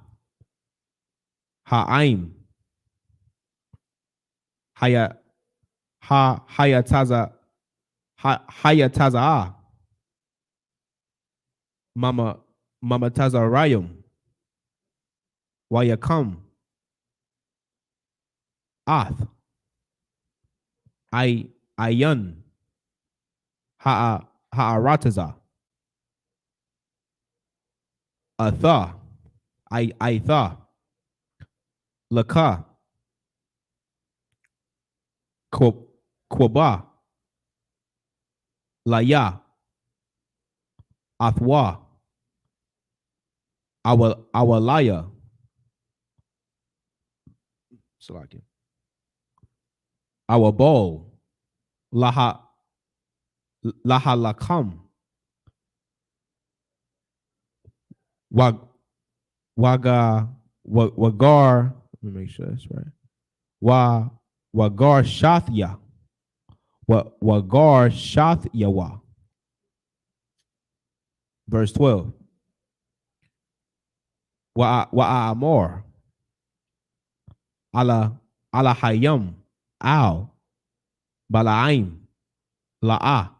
B: Ha'aim Hayataza Mama Tazarayim Wayakam Ath Ayan Ha'arataza Atha Aitha Laka Kwaba Laya Athwa Awalaya Salakia Awabol Lahalakam Wagar, let me make sure that's right. Wagar Shathya. Wagar Shathyawa. Verse 12. Wa'amor. Ala Hayam. Al. Bala'aim. La'a.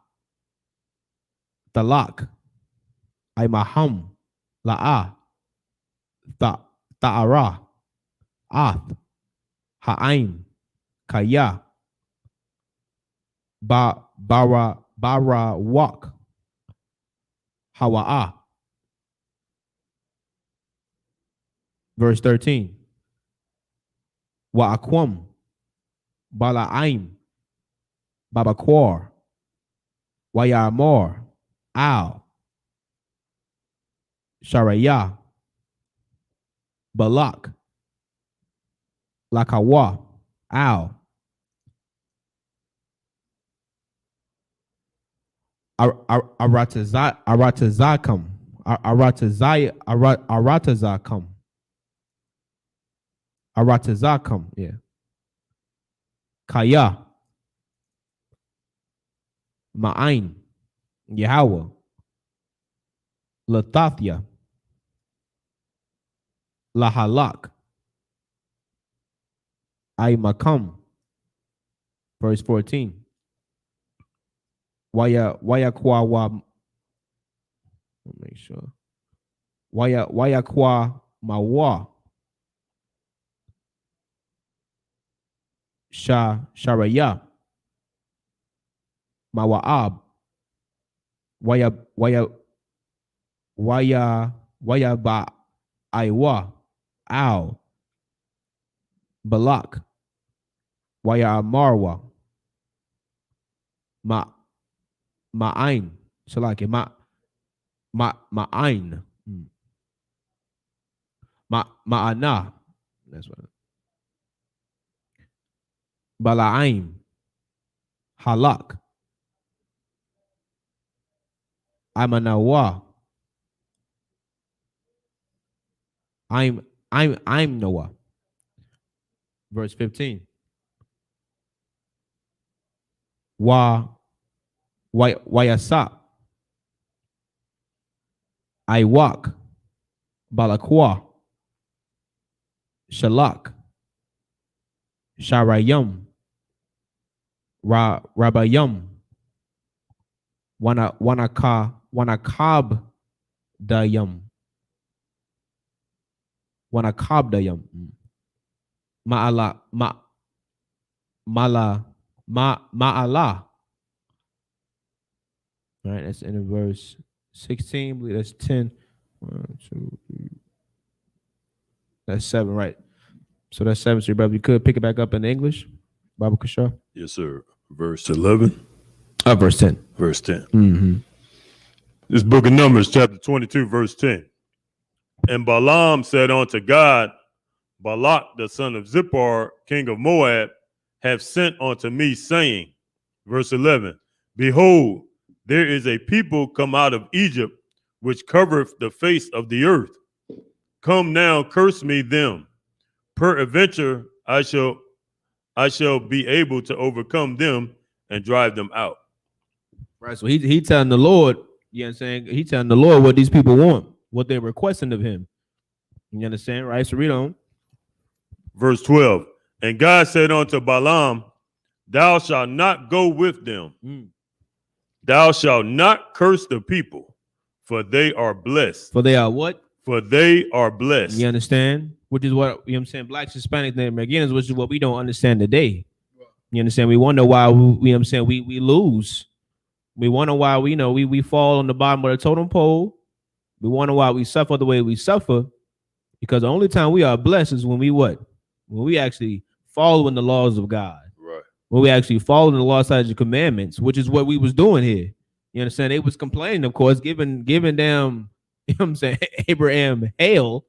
B: Talak. Aimaham. La'a. Ta'ara. Ath. Ha'aim. Kaya. Bara Wak. Hawa'a. Verse 13. Wa'akwam. Bala'aim. Babakwar. Wayamor. Al. Sharaya. Balak. Lakawa. Al. Aratazakum. Aratazakum. Yeah. Kaya. Ma'ain. Yahweh. Latathia. Lahalak. Aimakam. Verse 14. Waya kwa wa. Make sure. Waya kwa mawa. Sharaya. Mawa'ab. Waya ba Iwa. Ow. Balak. Waya Marwa. Ma'ain. Shalaki. Ma'ain. Ma'ana. That's what. Bala'aim. Halak. Amanawa. I'm Noah. Verse 15. YAHANNA. I.W.K. Balakwa. Shalak. Sharayam. Rabayam. Wanakab dayam. Ma'ala. Ma'ala. All right, that's in verse 16. I believe that's 10. 1, 2, 3. That's 7, right? So that's 7. So your brother, you could pick it back up in English. Bible Kashar.
E: Yes, sir. Verse 11.
B: Verse 10.
E: Verse 10.
B: Mm-hmm.
E: This book of Numbers, chapter 22, verse 10. And Balaam said unto God, Balak, the son of Zippor, king of Moab, have sent unto me, saying, verse 11, Behold, there is a people come out of Egypt, which covereth the face of the earth. Come now, curse me them. Peradventure I shall be able to overcome them and drive them out.
B: Right. So he telling the Lord, you know what I'm saying? He telling the Lord what these people want, what they're requesting of him. You understand? Right. So read on.
E: Verse 12. And God said unto Balaam, Thou shalt not go with them. Thou shalt not curse the people, for they are blessed.
B: For they are what?
E: For they are blessed.
B: You understand? Which is what, you know what I'm saying, blacks, Hispanics, and Americans, which is what we don't understand today. You understand? We wonder why we, you know what I'm saying, we lose. We wonder why we fall on the bottom of the totem pole. We wonder why we suffer the way we suffer. Because the only time we are blessed is when we what? When we actually following the laws of God.
E: Right.
B: When we actually following the law, statutes, and commandments, which is what we was doing here. You understand? They was complaining, of course, giving them, you know what I'm saying, Abraham hell.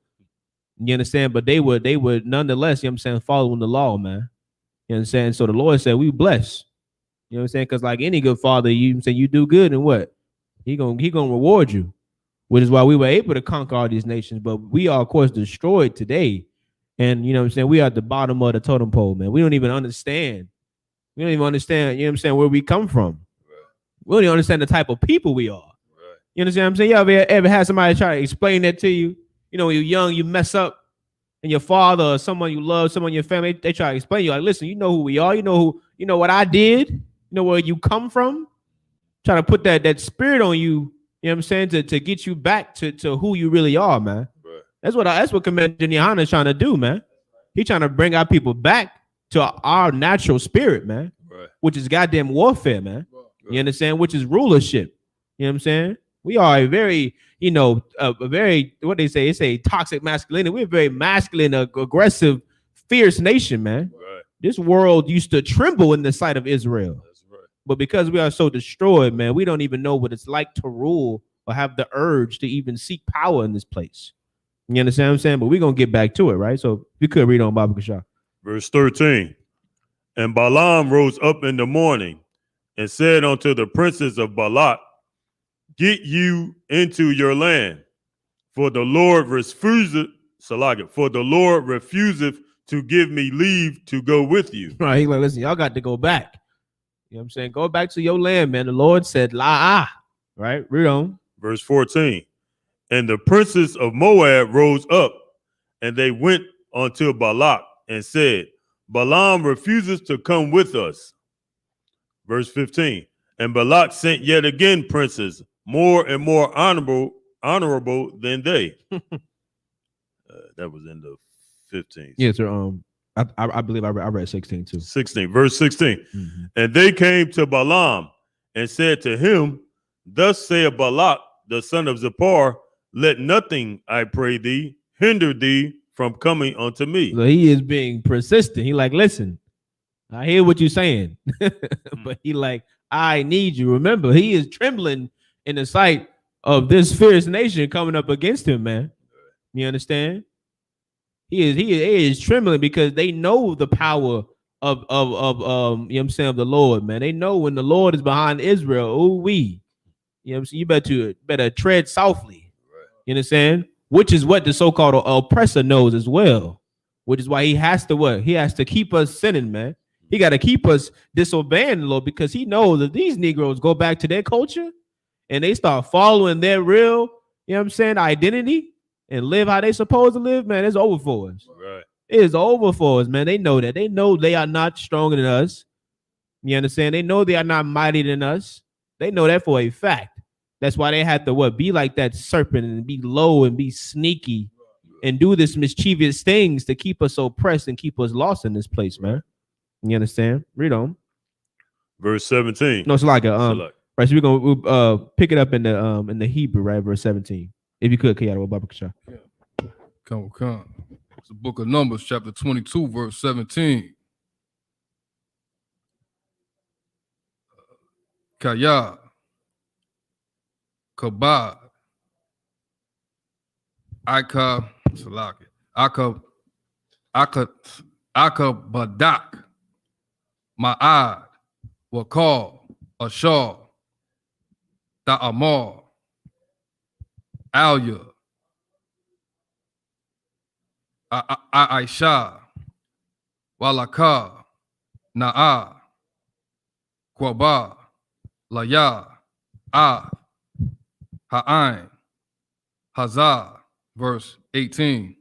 B: You understand? But they would nonetheless, you know what I'm saying, following the law, man. You understand? So the Lord said, we bless. You know what I'm saying? Because like any good father, you say you do good and what? He gonna reward you. Which is why we were able to conquer all these nations, but we are, of course, destroyed today. And you know what I'm saying? We are at the bottom of the totem pole, man. We don't even understand. We don't even understand, you know what I'm saying, where we come from. Right. We don't even understand the type of people we are. Right. You understand what I'm saying? You ever had somebody try to explain that to you? You know, when you're young, you mess up, and your father or someone you love, someone in your family, they try to explain you. Like, listen, you know who we are. You know what I did. You know where you come from. Try to put that spirit on you. You know what I'm saying? To get you back to who you really are, man. Right. That's what Commander YAHANNA is trying to do, man. He's trying to bring our people back to our natural spirit, man. Right. Which is goddamn warfare, man. Right. You understand? Which is rulership. You know what I'm saying? We are a very, a very, what they say, it's a toxic masculinity. We're a very masculine, aggressive, fierce nation, man. Right. This world used to tremble in the sight of Israel. But because we are so destroyed, man, we don't even know what it's like to rule or have the urge to even seek power in this place. You understand what I'm saying? But we're going to get back to it, right? So we could read on Bible Kashar.
E: Verse 13. And Balaam rose up in the morning and said unto the princes of Balak get you into your land, for the Lord refuseth, for the Lord refuseth to give me leave to go with you.
B: Right? He like, listen, y'all got to go back. You know what I'm saying? Go back to your land, man. The Lord said, la. Right? Read on.
E: Verse 14. And the princes of Moab rose up, and they went unto Balak and said, Balaam refuses to come with us. Verse 15. And Balak sent yet again princes, more and more honorable than they. That was in the 15th.
B: Yeah, sir. I believe I read 16 too.
E: 16, verse 16.
B: Mm-hmm.
E: And they came to Balaam and said to him, Thus saith Balak, the son of Zippor, let nothing, I pray thee, hinder thee from coming unto me.
B: So he is being persistent. He like, listen, I hear what you're saying, but he like, I need you. Remember, he is trembling in the sight of this fierce nation coming up against him, man. You understand? He is trembling because they know the power of you know what I'm saying, of the Lord, man. They know when the Lord is behind Israel, you know what I'm saying, you better tread softly. You understand? Which is what the so-called oppressor knows as well. Which is why he has to what? He has to keep us sinning, man. He got to keep us disobeying the Lord because he knows that these Negroes go back to their culture and they start following their real, you know what I'm saying, identity and live how they supposed to live, man, it's over for us.
E: Right.
B: It is over for us, man. They know that. They know they are not stronger than us. You understand? They know they are not mighty than us. They know that for a fact. That's why they have to what? Be like that serpent and be low and be sneaky and do this mischievous things to keep us oppressed and keep us lost in this place, man. You understand? Read on.
E: Verse 17.
B: No, it's like a right. So we're gonna pick it up in the Hebrew, right? Verse 17. If you could, Kayada,
D: Come. It's the book of Numbers, chapter 22, verse 17. Kaya, Kabad, Aka, Salaki, Aka Badak, Ma'ad, Wakal, Ashar, Ta'amar, Alya, Aisha, Walaka, Na'a, Kwaba, Laya, Ha'ain, Hazah, verse 18.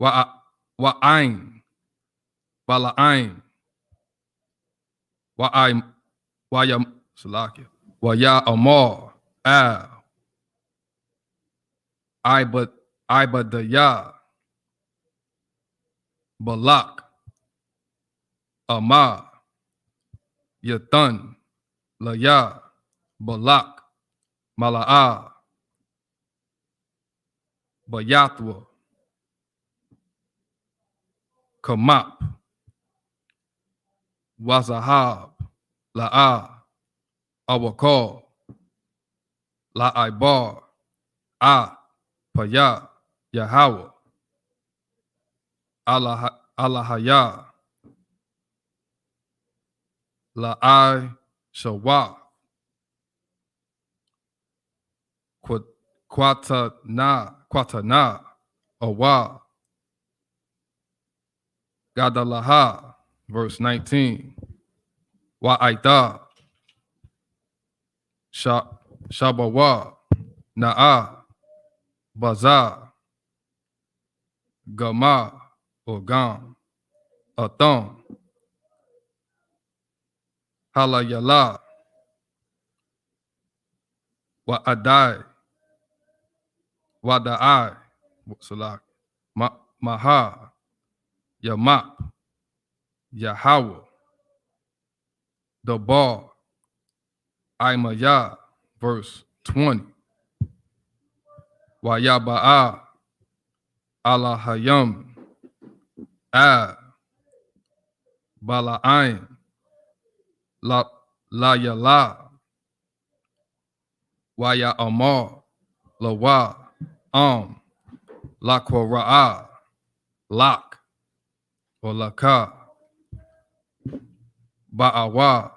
D: Wa'ain, Bala'ain, Wa'yam, Salakia, Wa'ya Amar, Al, Ibadaya, Balak, Amar, Yathan, Laya, Balak, Mala'ah, Bayathwa, Kamap, Wazahab, La'ah, Awakal, La'aibar, Paya, Yahweh, Allahaya, La'ai, Shawah, Quatana, Awa, Gadalaha, verse 19. Wa'aita, Shabawa, Na'a, Baza, Gama, or Gam, Athon, Halayala, Wa'adai, Wada'ai, Salak, Maha, Yamap, Yahweh, Dabar, Imaya, verse 20. Wayaba'a, Alahayam, Bala'ain, La Yala, Waya Amar, Lawa, La Quara'a, Lak, or Laka, Ba'awa,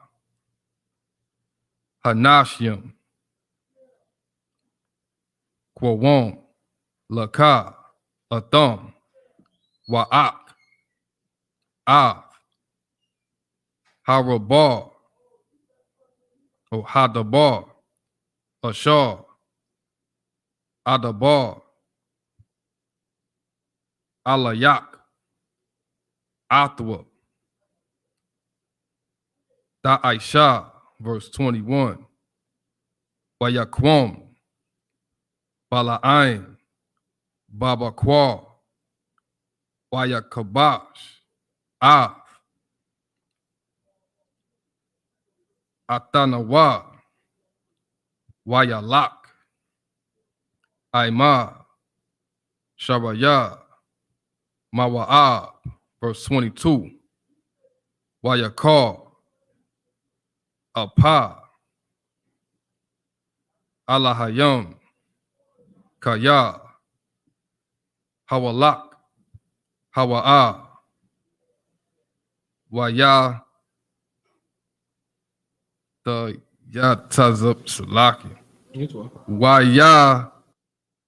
D: Hanashim, Kwawon, Laka, Atham, Wa'ak, Av, Harabar, or Hadabar, Ashar, Adabar, Alayak, Athwa, Da'aisha, verse 21, Wayakwam, Bala'ain, Babakwa, Wayakabash, Av, Atanawa, Wayalak, Aima, Sharaya, Mawa'ab, verse 22, Wayakar, Apa, Alahayam, Kaya, Hawalak, Hawa'a, Waya, the Yatazab Salaki, Waya,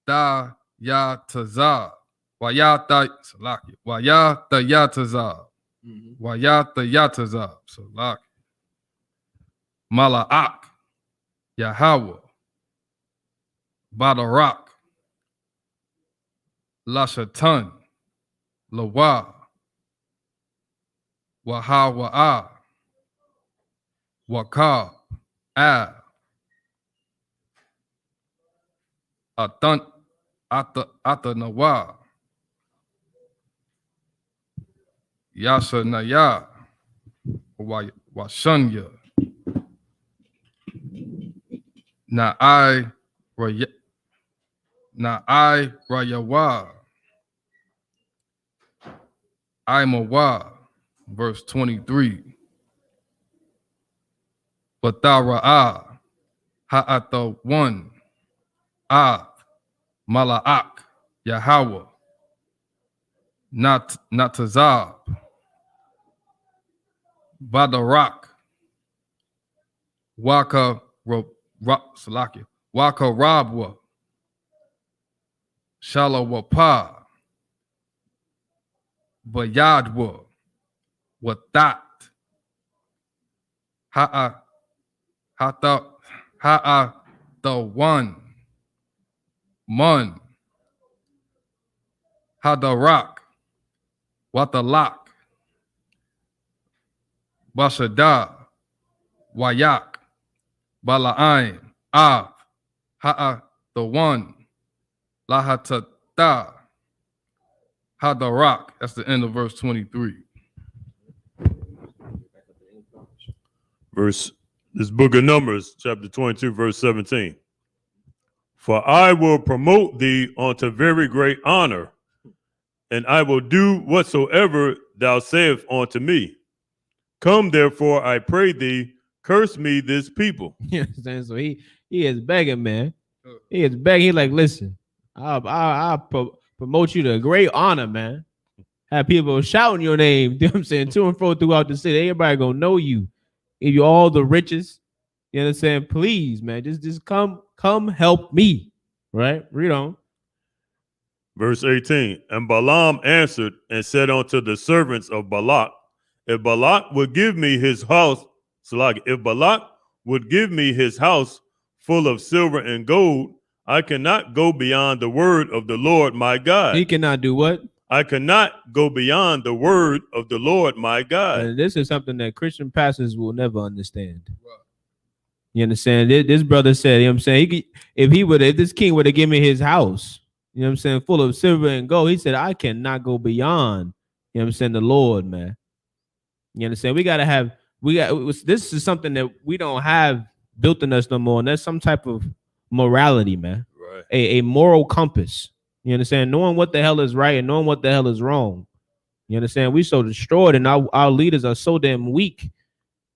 D: da Yatazab, Waya da Salaki, Waya da Yatazab, Waya da Yatazab Salaki, Mala'ak, Yahweh, Badarak, Lashatan, Lawa, Wahawa'a, Wakab, Ab, Atan, Atanawa, Yasanaya, Washanya, Na'ai, Rayawa, Imawa, verse 23. Batara'a, Ha'ata 1, Av, Mala'ak, Yahweh, Natazab, Badarak, Waka Rabwa, Shalawapa, Bayadwa, Watat, Ha'a the one, Mun, Hadarak, Watalak, Bashada, Wayak, Bala'ain, Av, Ha'a the one, Lahatata, Hadarak. That's the end of verse 23.
E: This book of Numbers, chapter 22, verse 17. For I will promote thee unto very great honor, and I will do whatsoever thou sayest unto me. Come therefore, I pray thee, curse me this people.
B: You understand? So he is begging, man. He is begging. He like, listen, I'll promote you to great honor, man. Have people shouting your name, you know what I'm saying, to and fro throughout the city. Everybody gonna know you. Give you all the riches. You understand? Please, man, just come help me. Right? Read on.
E: Verse 18. And Balaam answered and said unto the servants of Balak, if Balak would give me his house, if Balak would give me his house full of silver and gold, I cannot go beyond the word of the Lord my God.
B: He cannot do what?
E: I cannot go beyond the word of the Lord my God.
B: And this is something that Christian pastors will never understand. You understand? This brother said, you know what I'm saying? If this king would have given me his house, you know what I'm saying, full of silver and gold, he said, I cannot go beyond, you know what I'm saying, the Lord, man. You understand? This is something that we don't have built in us no more. And that's some type of morality, man.
E: Right.
B: A moral compass. You understand? Knowing what the hell is right and knowing what the hell is wrong. You understand? We so destroyed, and our leaders are so damn weak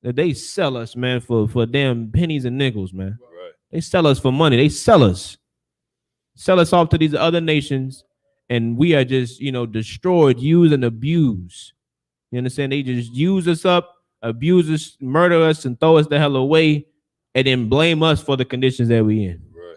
B: that they sell us, man, for damn pennies and nickels, man.
E: Right.
B: They sell us for money. They sell us off to these other nations, and we are just, destroyed, used, and abused. You understand? They just use us up, abuse us, murder us, and throw us the hell away, and then blame us for the conditions that we in.
E: Right.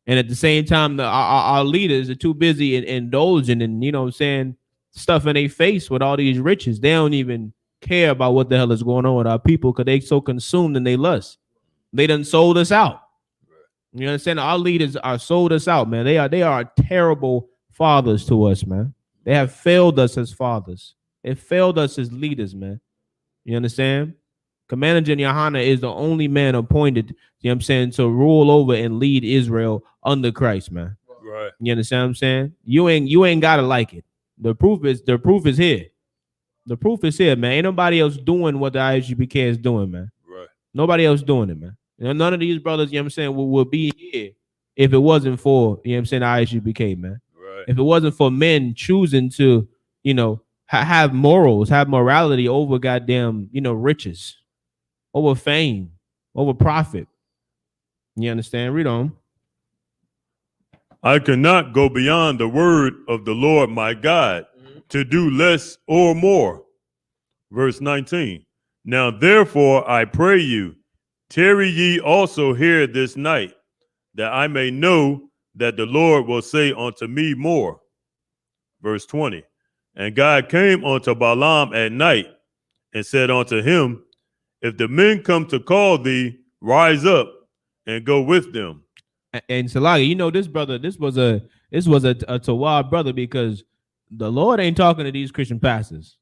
B: And at the same time, our leaders are too busy indulging and, you know what I'm saying, stuff in their face with all these riches. They don't even care about what the hell is going on with our people because they so consumed in their lust. They done sold us out. You understand? Our leaders are sold us out, man. They are terrible fathers to us, man. They have failed us as fathers. They failed us as leaders, man. You understand? Commander General YAHANNA is the only man appointed, you know what I'm saying, to rule over and lead Israel under Christ, man.
E: Right.
B: You understand what I'm saying? You ain't gotta like it. The proof is here. The proof is here, man. Ain't nobody else doing what the I.S.U.P.K is doing, man.
E: Right.
B: Nobody else doing it, man. You know, none of these brothers, you know what I'm saying, will be here if it wasn't for, you know what I'm saying, the I.S.U.P.K, man.
E: Right.
B: If it wasn't for men choosing to, you know, have morals, have morality over goddamn, you know, riches, over fame, over profit. You understand? Read on.
E: I cannot go beyond the word of the Lord my God to do less or more. Verse 19. Now therefore I pray you, tarry ye also here this night, that I may know that the Lord will say unto me more. Verse 20. And God came unto Balaam at night and said unto him, if the men come to call thee, rise up and go with them.
B: And Salagi, you know, this brother, this was a Tawab brother because the Lord ain't talking to these Christian pastors.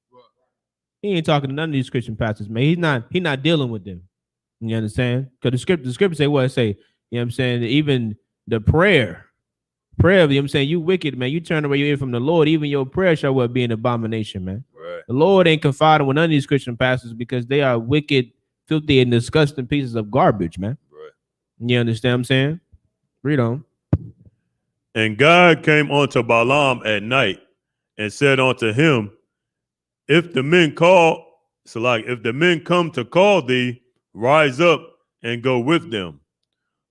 B: He ain't talking to none of these Christian pastors, man. He's not dealing with them. You understand? Because the scripture say what it say, you know what I'm saying? Even the prayer, you know what I'm saying? You wicked, man. You turn away your ear from the Lord, even your prayer shall well be an abomination, man.
E: Right.
B: The Lord ain't confiding with none of these Christian pastors because they are wicked, filthy, and disgusting pieces of garbage, man.
E: Right.
B: You understand what I'm saying? Read on.
E: And God came unto Balaam at night and said unto him, if the men come to call thee, rise up and go with them.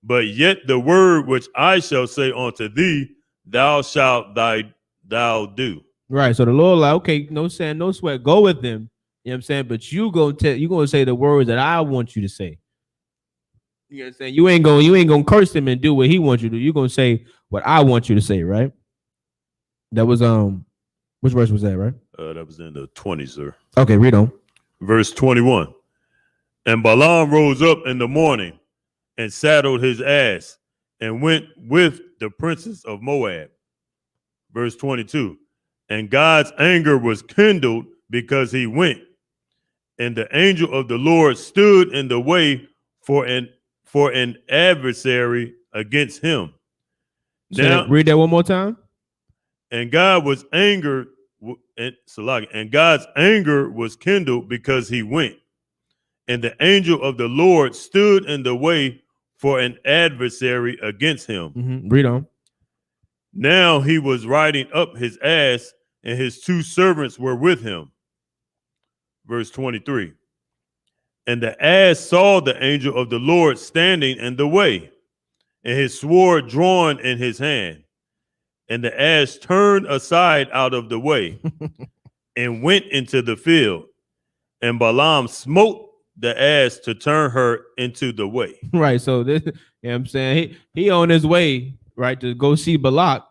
E: But yet the word which I shall say unto thee, thou shalt thou do.
B: Right. So the Lord, like, okay, no saying, no sweat, go with them. You know what I'm saying? But you gonna say the words that I want you to say. You know what I'm saying? You ain't gonna curse him and do what he wants you to do. You're gonna say what I want you to say, right? That was which verse was that, right?
E: That was in the 20s, sir.
B: Okay, read on.
E: Verse 21. And Balaam rose up in the morning and saddled his ass and went with the princes of Moab. Verse 22. And God's anger was kindled because he went. And the angel of the Lord stood in the way for an adversary against him.
B: Now read that one more time.
E: And God was angered, and God's anger was kindled because he went. And the angel of the Lord stood in the way for an adversary against him.
B: Read on.
E: Now he was riding up his ass, and his two servants were with him. Verse 23. And the ass saw the angel of the Lord standing in the way, and his sword drawn in his hand. And the ass turned aside out of the way and went into the field. And Balaam smote the ass to turn her into the way.
B: Right. So this, you know what I'm saying? He on his way, right, to go see Balak.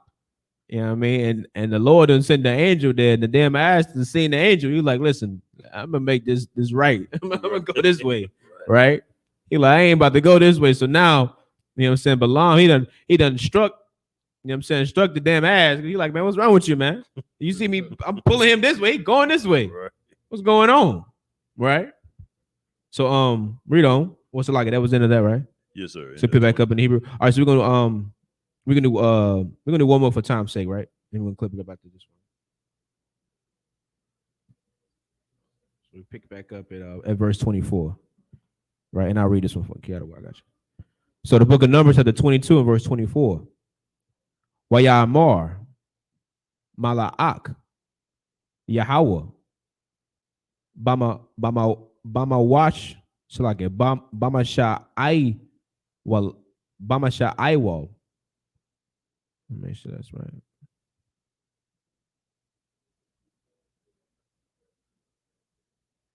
B: You know what I mean? And the Lord didn't send the angel there. And the damn ass to see the angel. He like, listen, I'm gonna make this right. I'm gonna go this way. Right? He like, I ain't about to go this way. So now, you know what I'm saying? Balaam, he done struck, you know what I'm saying, struck the damn ass. He like, man, what's wrong with you, man? You see me, I'm pulling him this way, going this way.
E: Right.
B: What's going on? Right? So read on. What's it like? That was the end of that, right?
E: Yes, sir.
B: So pick back up in Hebrew. All right, so we're gonna do one more for time's sake, right? And we're gonna clip it back to this one. So we pick back up at verse 24. Right, and I'll read this one for Kiara. I got you. So the book of Numbers chapter 22 and verse 24. Wayamar Mala'ak Yahweh Bama wash Shalake Bama Sha'ai Wal Bama Sha'ai Wal. Make sure that's right.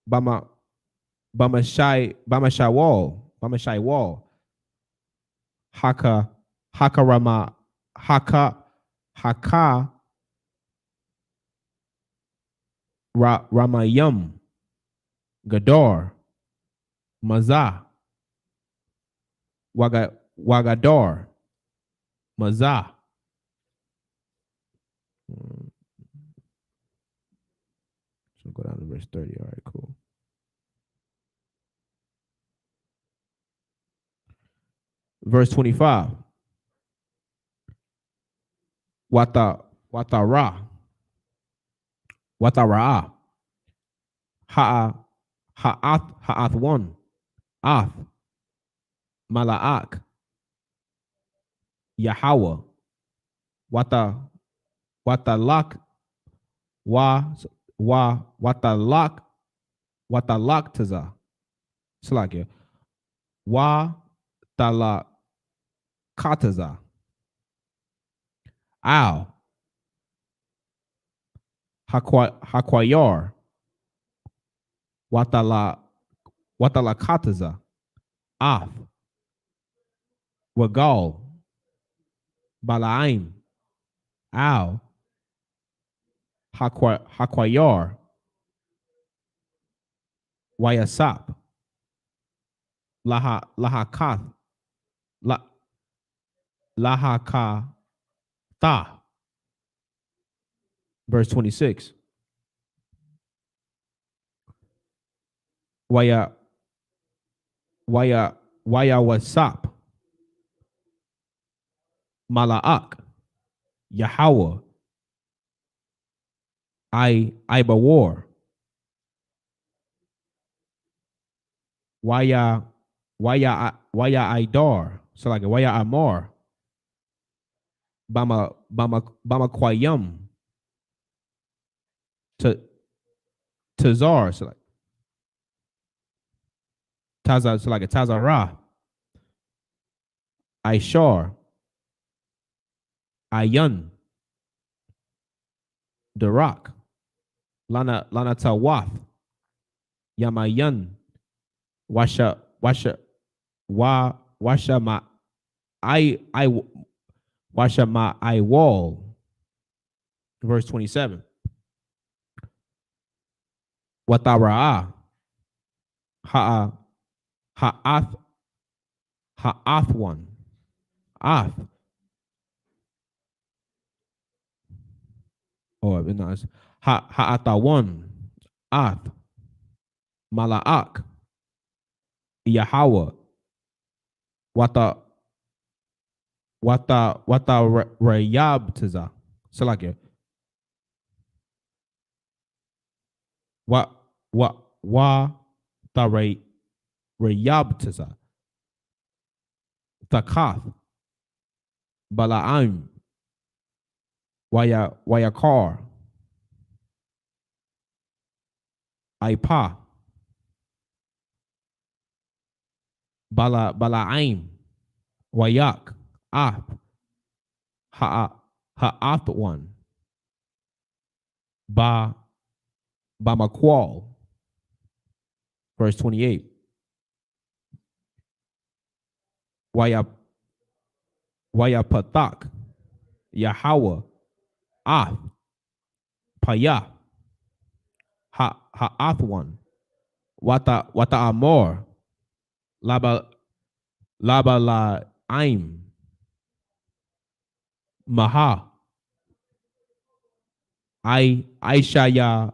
B: Bama Shai Wal Haka Hakarama Haka Ramayam Gadar Mazah Wagadar Mazah. So go down to verse 30. All right, cool. Verse 25. Watara. Ha'ath one. Ath. Mala'ak. Yahweh. Watalak. Watalak taza. Slakia. Watalak kataza. Al. Hakwayar. Watalakataza. Ath. Wagal. Balaim. Al. Hakwayar. YAHANNA. Lahakath. Lahakatha. Verse 26. YAHANNA. Mala'ak. Yahweh. Ibawar. Idar. So like Waya Amar. Bama Kwayam. Tazar. So like Taza, so like a Tazara. Ishar. Ayun. Darak. Lana Tawath. Yamayan. Washa ma washa ma I wall. Verse 27. Watara'a. Ha'ath one. Ath. Oh, no, it's Ha'ata one. Ath. Mala'ak. Yahweh. Wata Rayab Taza. So like it. Wa ta Rayab Taza. Takath. Bala'im. Wayakar. Ipa. Bala'im. Wayak. Ha'ath one. Bamakwal. Verse 28. Wayapatak. Yahweh. Payah. Ha'ath one. Wata Amor. Laba la Aim. Maha. Shaya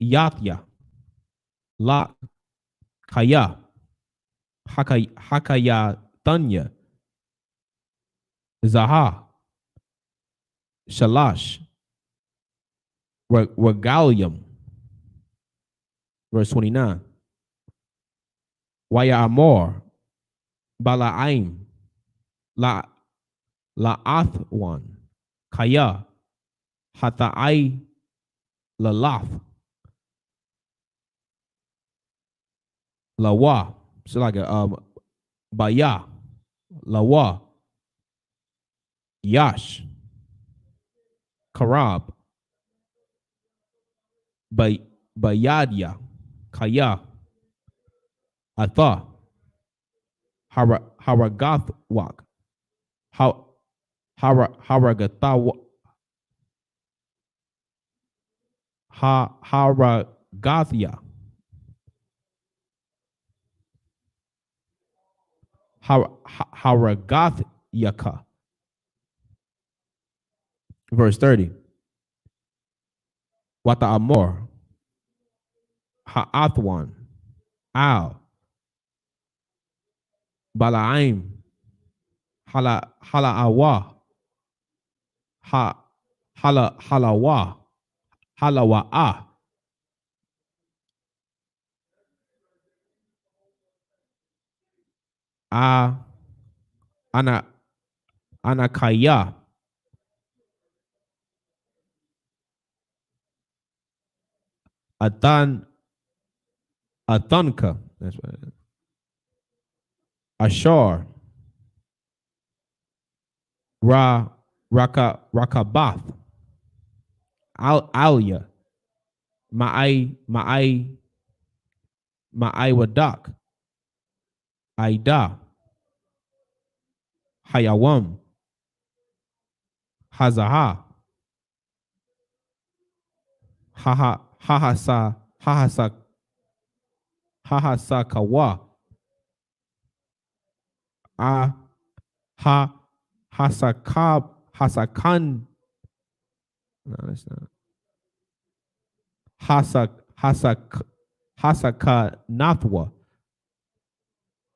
B: Yatya. Lak. Kaya. Hakaya Tanya. Zaha. Shalash. Regalium. Verse 29. Waya Amor. Bala'im. La'ath one. Kaya. Hata'ai Lalath. Lawa. So like a Baya. Lawa. Yash. Karab. Bayadya. Kaya. Atha. Haragathwak. Haragathawak. Haragathya. Haragathyaka. Verse 30. Wata Amor. Ha'athwan. Al. Balaim. Halaawa. Halawa. Halawa'a. Anakaya. Athunka. That's what it is. Ashar. Rakabath. Alia. Ma'aiwadak. Aida. Hayawam. Hazaha. Hahasakawa. Hasakan. No, that's not. Hasaka Nathwa.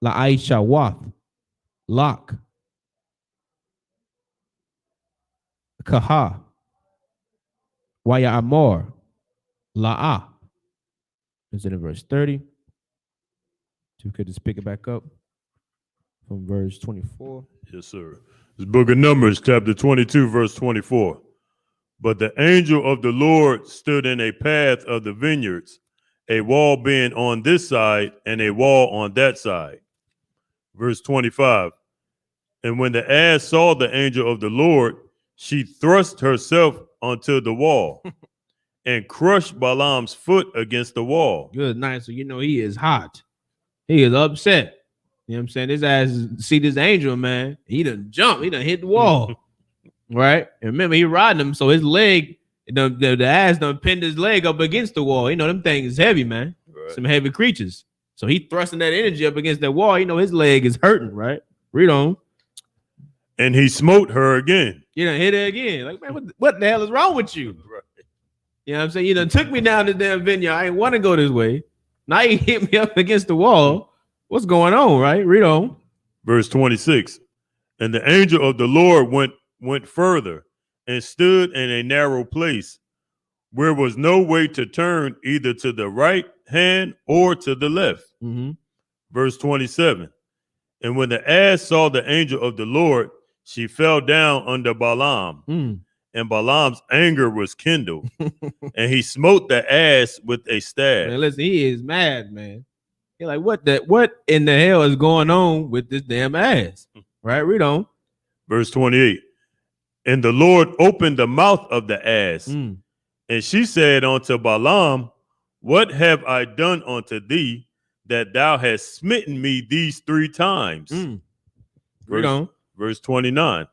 B: La Aisha Wath. Lak. Kaha. Waya Amor. La'a. Is it in verse 30? So we could just pick it back up from verse 24.
E: Yes, sir. This book of Numbers, chapter 22, verse 24. But the angel of the Lord stood in a path of the vineyards, a wall being on this side and a wall on that side. Verse 25. And when the ass saw the angel of the Lord, she thrust herself onto the wall and crushed Balaam's foot against the wall.
B: Good night. So you know he is hot. He is upset. You know what I'm saying? This ass see this angel, man. He done jumped. He done hit the wall. Right? And remember, he riding him, so his leg, the ass done pinned his leg up against the wall. You know, them things is heavy, man. Right. Some heavy creatures. So he thrusting that energy up against that wall. You know, his leg is hurting, right? Read on.
E: And he smote her again.
B: You done hit her again. Like, man, what the hell is wrong with you? Right. You know what I'm saying? You done took me down the damn vineyard. I ain't want to go this way. Now you hit me up against the wall. What's going on, right? Read on.
E: Verse 26. And the angel of the Lord went further and stood in a narrow place where was no way to turn either to the right hand or to the left.
B: Mm-hmm.
E: Verse 27. And when the ass saw the angel of the Lord, she fell down under Balaam. And Balaam's anger was kindled. And he smote the ass with a staff.
B: Man, listen, he is mad, man. He's like, what in the hell is going on with this damn ass? Right? Read on.
E: Verse 28. And the Lord opened the mouth of the ass. And she said unto Balaam, what have I done unto thee that thou hast smitten me these 3 times?
B: Read on.
E: Verse 29.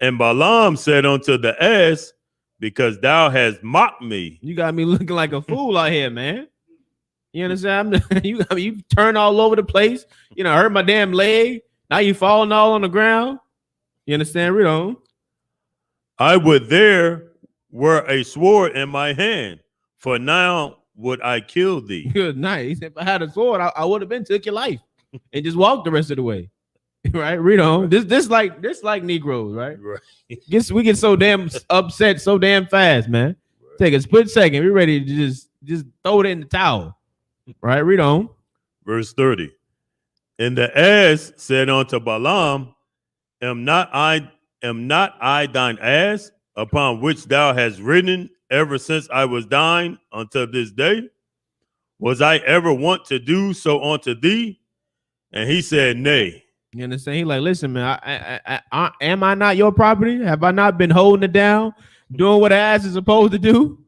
E: And Balaam said unto the ass, because thou hast mocked me.
B: You got me looking like a fool out here, man. You understand? You turn all over the place. You know, hurt my damn leg. Now you falling all on the ground. You understand? Read on.
E: I would there were a sword in my hand, for now would I kill thee.
B: Good night. He said, if I had a sword, I would have been took your life and just walked the rest of the way. Right? Read on. This like Negroes, right?
E: Right.
B: We get so damn upset so damn fast, man. Right. Take a split second. We're ready to just throw it in the towel. Right? Read on.
E: Verse 30. And the ass said unto Balaam, Am not I thine ass, upon which thou hast ridden ever since I was thine until this day? Was I ever wont to do so unto thee? And he said, Nay.
B: You understand? He like, listen, man, I am I not your property? Have I not been holding it down, doing what an ass is supposed to do?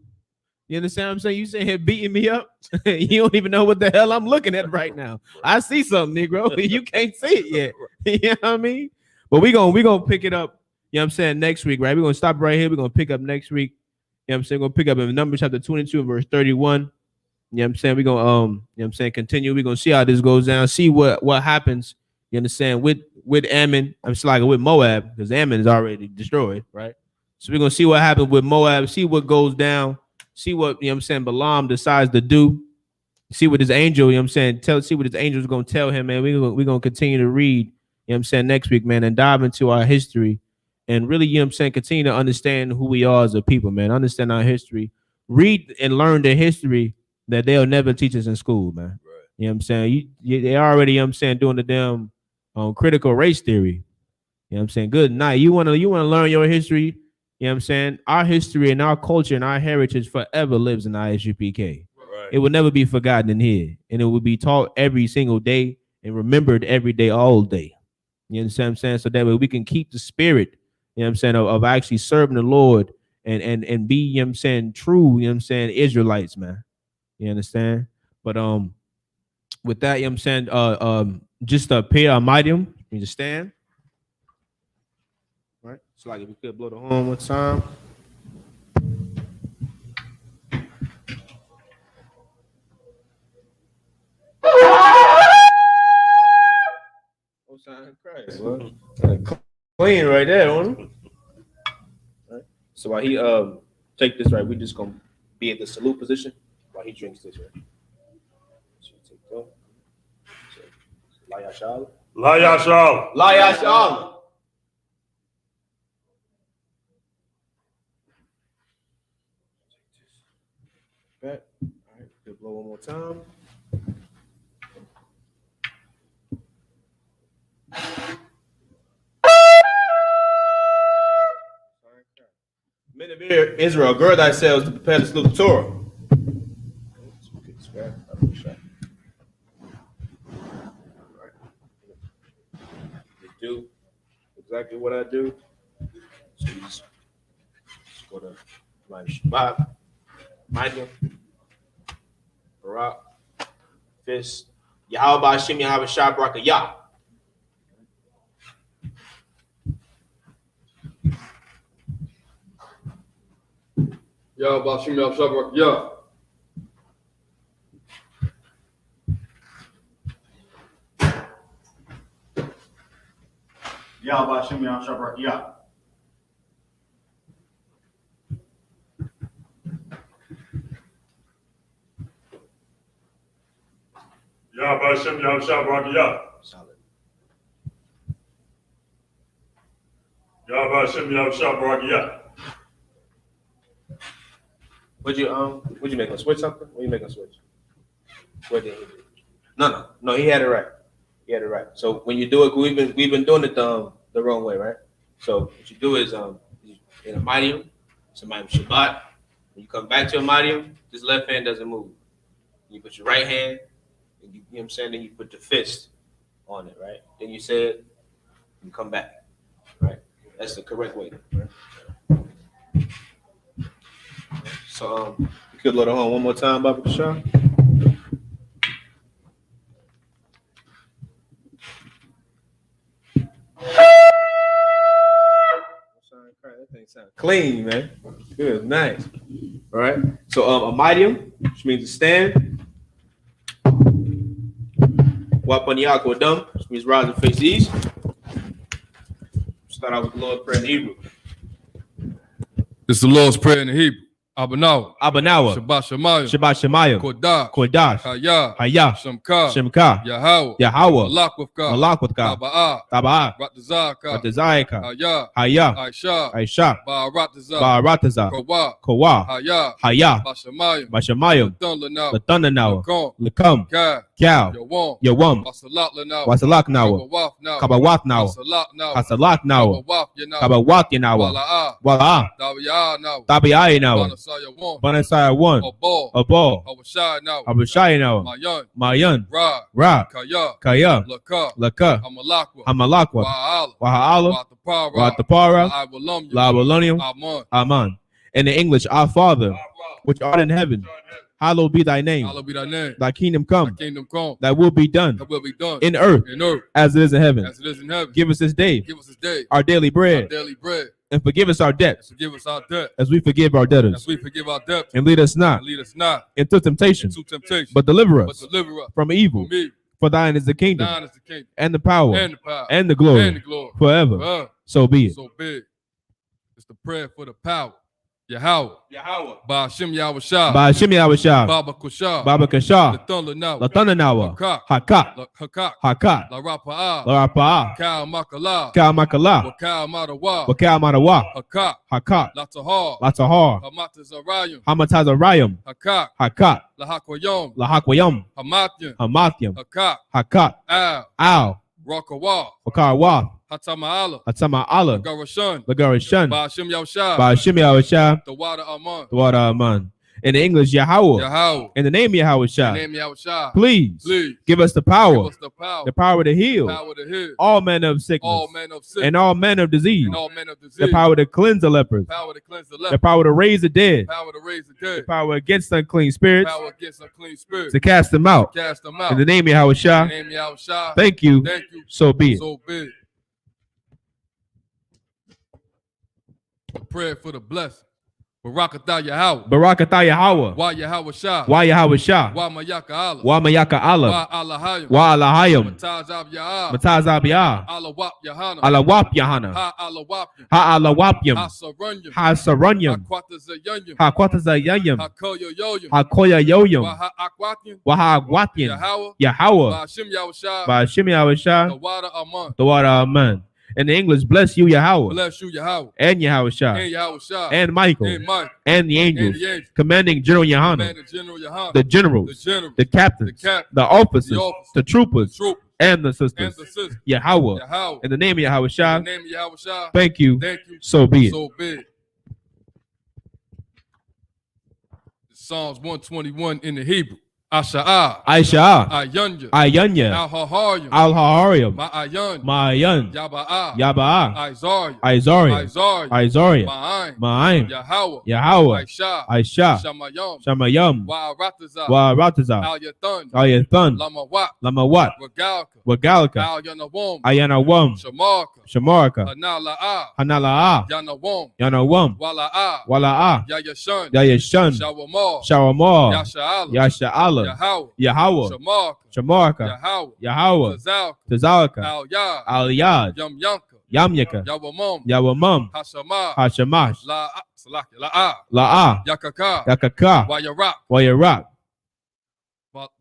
B: You understand what I'm saying? You sitting here beating me up. You don't even know what the hell I'm looking at right now. I see something, Negro. You can't see it yet. You know what I mean? But we gonna pick it up, you know what I'm saying, next week, right? We're gonna stop right here. We're gonna pick up next week. You know what I'm saying? We're gonna pick up in Numbers chapter 22 and verse 31. You know what I'm saying? We're gonna you know what I'm saying, continue. We're gonna see how this goes down, see what happens, you understand, with Ammon. I'm just like with Moab, because Ammon is already destroyed, right? So we're gonna see what happens with Moab, see what goes down, see what, you know what I'm saying, Balaam decides to do, see what his angel, you know what I'm saying, see what his angel is gonna tell him, man. We're gonna continue to read, you know what I'm saying, next week, man, and dive into our history and really, you know what I'm saying, continue to understand who we are as a people, man. Understand our history. Read and learn the history that they'll never teach us in school, man. Right. You know what I'm saying? They already, you know what I'm saying, doing the damn critical race theory. You know what I'm saying? Good night. You wanna learn your history. You know what I'm saying? Our history and our culture and our heritage forever lives in I.S.U.P.K. Right. It will never be forgotten in here. And it will be taught every single day and remembered every day, all day. You understand what I'm saying? So that way we can keep the spirit, you know what I'm saying, of actually serving the Lord and be, you know what I'm saying, true, you know what I'm saying, Israelites, man. You understand? But with that, you know what I'm saying, just pay our medium, you just stand. Right? So like if we could blow the horn one time. Oh, sound Christ, what? Clean right there, on. Right. So while he take this, right, we just gonna be in the salute position while he drinks this, right? So take that. So,
C: YAHANNA.
A: YAHANNA. Back. All right, good blow one more time. Men of Israel, gird thyself to prepare to salute the Torah. Do exactly what I do. So you just go to my Shabbat, Michael, Barak, Fist, Yahweh Hashem, Yahweh Shabbat, Yah.
D: Yahweh Shem Yahweh Shabbat, Yah.
F: Yahweh Hashem Yahweh Shabbat, Yah.
C: Yahweh Hashem Yahweh Shabbat, Yah. Yahweh Hashem Yahweh Shabbat, Yah.
A: Would you make a switch something? What you make a switch? What did he do? No, he had it right. He had it right. So when you do it, we've been doing it the wrong way, right? So what you do is in a medium, it's a medium Shabbat. When you come back to a medium, this left hand doesn't move. You put your right hand, and you know what I'm saying, then you put the fist on it, right? Then you say it, and come back. Right? That's the correct way. Right? So you could load it on one more time, Baba Kashan. That thing sounds clean, man. Good, nice. All right. So a medium, which means to stand. Wapaniako Dum, which means rise and face east. Start out with the Lord's Prayer in Hebrew.
D: It's the Lord's Prayer in the Hebrew. Abanawa.
B: Shabbat Shemayim. Kodash. Hayah. Shemka. Yahweh. Malakwithka. Taba'ah. Ratazayaka. Hayah. Aisha. Ba'arataza. Kawa. Hayah. Bashamayim. Latana. Lakam. Gal. Yawam. Wasalak now. Kabawath now. Hasalak now. Kabawath now. Wala. Tabi'ai now. Banasaya 1. Abal. Abishai now. Mayan. Ra. Kaya. Laka. Hamalakwa. Waha'ala. Watapara. Labalonium. Aman. In the English, our Father, which art in heaven, hallowed be thy name.
D: Hallowed be thy name.
B: Thy kingdom
D: Thy
B: come,
D: kingdom come.
B: thy will be done
D: Thy will be done
B: in earth
D: in earth
B: as it is in heaven.
D: as it is in heaven.
B: Give us this day
D: Give us this day
B: our daily
D: our
B: bread,
D: daily bread.
B: and forgive us our debts
D: Forgive us our debt
B: as we forgive our
D: as
B: debtors.
D: we forgive our debtors.
B: And lead us not
D: And lead us not
B: into temptation,
D: into temptation,
B: but deliver
D: but
B: us
D: deliver us
B: from evil.
D: from evil.
B: For thine is the kingdom,
D: Thine is the kingdom
B: and the power,
D: and the power
B: and the glory,
D: and the glory
B: forever. So be it.
D: So big. It's the prayer for the power. Yahweh.
A: Yahweh.
D: Ba'ashem Yahushua.
B: By Hashem Yahushua,
D: Baba Kushah.
B: Baba Kashah,
D: Lathan Lanawa.
B: Latana Nawa,
D: Hakak.
B: Hakat,
D: Hakak.
B: Hakat,
D: La Rapa'ah.
B: Larapa'ah,
D: Kal Makala.
B: Kal Makala,
D: Wakal Madawa.
B: Wakal Manawa,
D: Hakak.
B: Hakat,
D: Latahar.
B: Latahar,
D: Hamatazarayim.
B: Hamatazarayim,
D: Hakak.
B: Hakat,
D: Lahakwayom.
B: Lahakwayam,
D: Hamatyan.
B: Hamathyam,
D: Hakak.
B: Hakat,
D: Al.
B: Al,
D: Rakawa.
B: Wakarwa,
D: Hatama'ala.
B: Atama Allah,
D: Garashan.
B: Lagarashan,
D: Ba'ashem Yahushua.
B: by Hashem Yahushua,
D: The water Aman.
B: the water Aman. In the English, Yahweh.
D: Yahweh.
B: In the name of
D: In the
B: Yahushua,
D: name of Yahushua.
B: please
D: Please.
B: give us the
D: Give
B: power,
D: us the power.
B: the power to heal
D: Power to heal.
B: all manner of sickness
D: All men of sin.
B: and all manner of disease,
D: And all men of disease.
B: the power to cleanse the lepers,
D: Power to cleanse the
B: the
D: leper.
B: power to raise the dead,
D: Power to raise the
B: the
D: dead.
B: power against unclean spirits,
D: Power against unclean spirits.
B: to cast them out.
D: Cast them out.
B: In the name of
D: In the
B: Yahushua,
D: name of Yahushua.
B: thank you.
D: Thank you.
B: So be it.
D: So big. A prayer for the blessing. Barakatah Yahweh.
B: Barakatah Yahweh.
D: Wa Yahweh Shah.
B: Wa Yahushua.
D: Wa Mayaka Allah.
B: Wa Mayaka Allah.
D: Wa Allahayim.
B: Wa Alahayim.
D: Matazab Yah.
B: Matazabiyah.
D: Allah Wap Yahanna.
B: Alawap Yahana.
D: Ha Allah Wapim.
B: Ha Alawapyam.
D: Ha Sarunyim.
B: Ha Saranyam.
D: Ha Kwatazayanyim.
B: Ha Kwatazayayam.
D: Ha Koyo Yoyim.
B: Ha Koya
D: Wa
B: Yoyam.
D: Ha Akwatim.
B: Wa Ha Agwatyan.
D: Yahweh.
B: Yahweh.
D: Ba'ashem Yahushua.
B: By Hashem
D: The
B: Yahushua,
D: water Aman.
B: the water Aman. In the English, bless you, Yahweh,
D: Bless you, Yahweh.
B: and Yahushua,
D: And Yahushua.
B: and Michael,
D: And Mike.
B: and the angels,
D: And the angels.
B: commanding General Yahanna,
D: Commander General Yahanna.
B: the generals,
D: The general.
B: the captains,
D: The captain.
B: the officers,
D: The officers.
B: the troopers,
D: Troop.
B: and the
D: And
B: sisters.
D: the sister.
B: Yahweh,
D: Yahweh.
B: in the name of
D: In
B: Yahushua,
D: the name of Yahushua.
B: thank you.
D: Thank you.
B: So be it.
D: So big. Psalms 121 in the Hebrew. Asha'ah.
B: Aisha,
D: Ayunya.
B: Ayanya,
D: Al-Haharyim.
B: Al-Hahariam,
D: Ma'ayun.
B: Ma'ayan,
D: Yaba'ah.
B: Yaba'ah,
D: Isariah.
B: Isariah,
D: Isariah.
B: Isariah,
D: Ma'ayin.
B: Ma'aim,
D: Yahweh.
B: Yahweh,
D: Aisha.
B: Aisha,
D: Shamayam.
B: Shamayam,
D: Wa'aratazah.
B: Wa-Ratazah,
D: Al-Yathan.
B: Ayathan,
D: Lamawat.
B: Lamawat,
D: Wagalka.
B: Wagalka,
D: Al-Yanawam.
B: Ayanawam,
D: Shamarka.
B: Shamarka,
D: Hanala'ah.
B: Hanala'ah,
D: Yanawam.
B: Yanawam,
D: Wala'ah.
B: Wala'ah,
D: Yayashan.
B: Yayashan,
D: Shawamar.
B: Shawamar,
D: Yasha'ala.
B: Yasha'ala,
D: Yahweh.
B: Yahweh,
D: Shamarka.
B: Shamarka,
D: Yahweh.
B: Yahweh,
D: Tazalka.
B: Tazalka,
D: Al-Yad.
B: Al-Yad,
D: Yamyanka.
B: Yamyaka,
D: Yawamam.
B: Yawamam,
D: Hashamah.
B: Hashamash,
D: La'ah.
B: La'ah,
D: Yakaka.
B: Yakaka,
D: Wayarak.
B: Wayarak,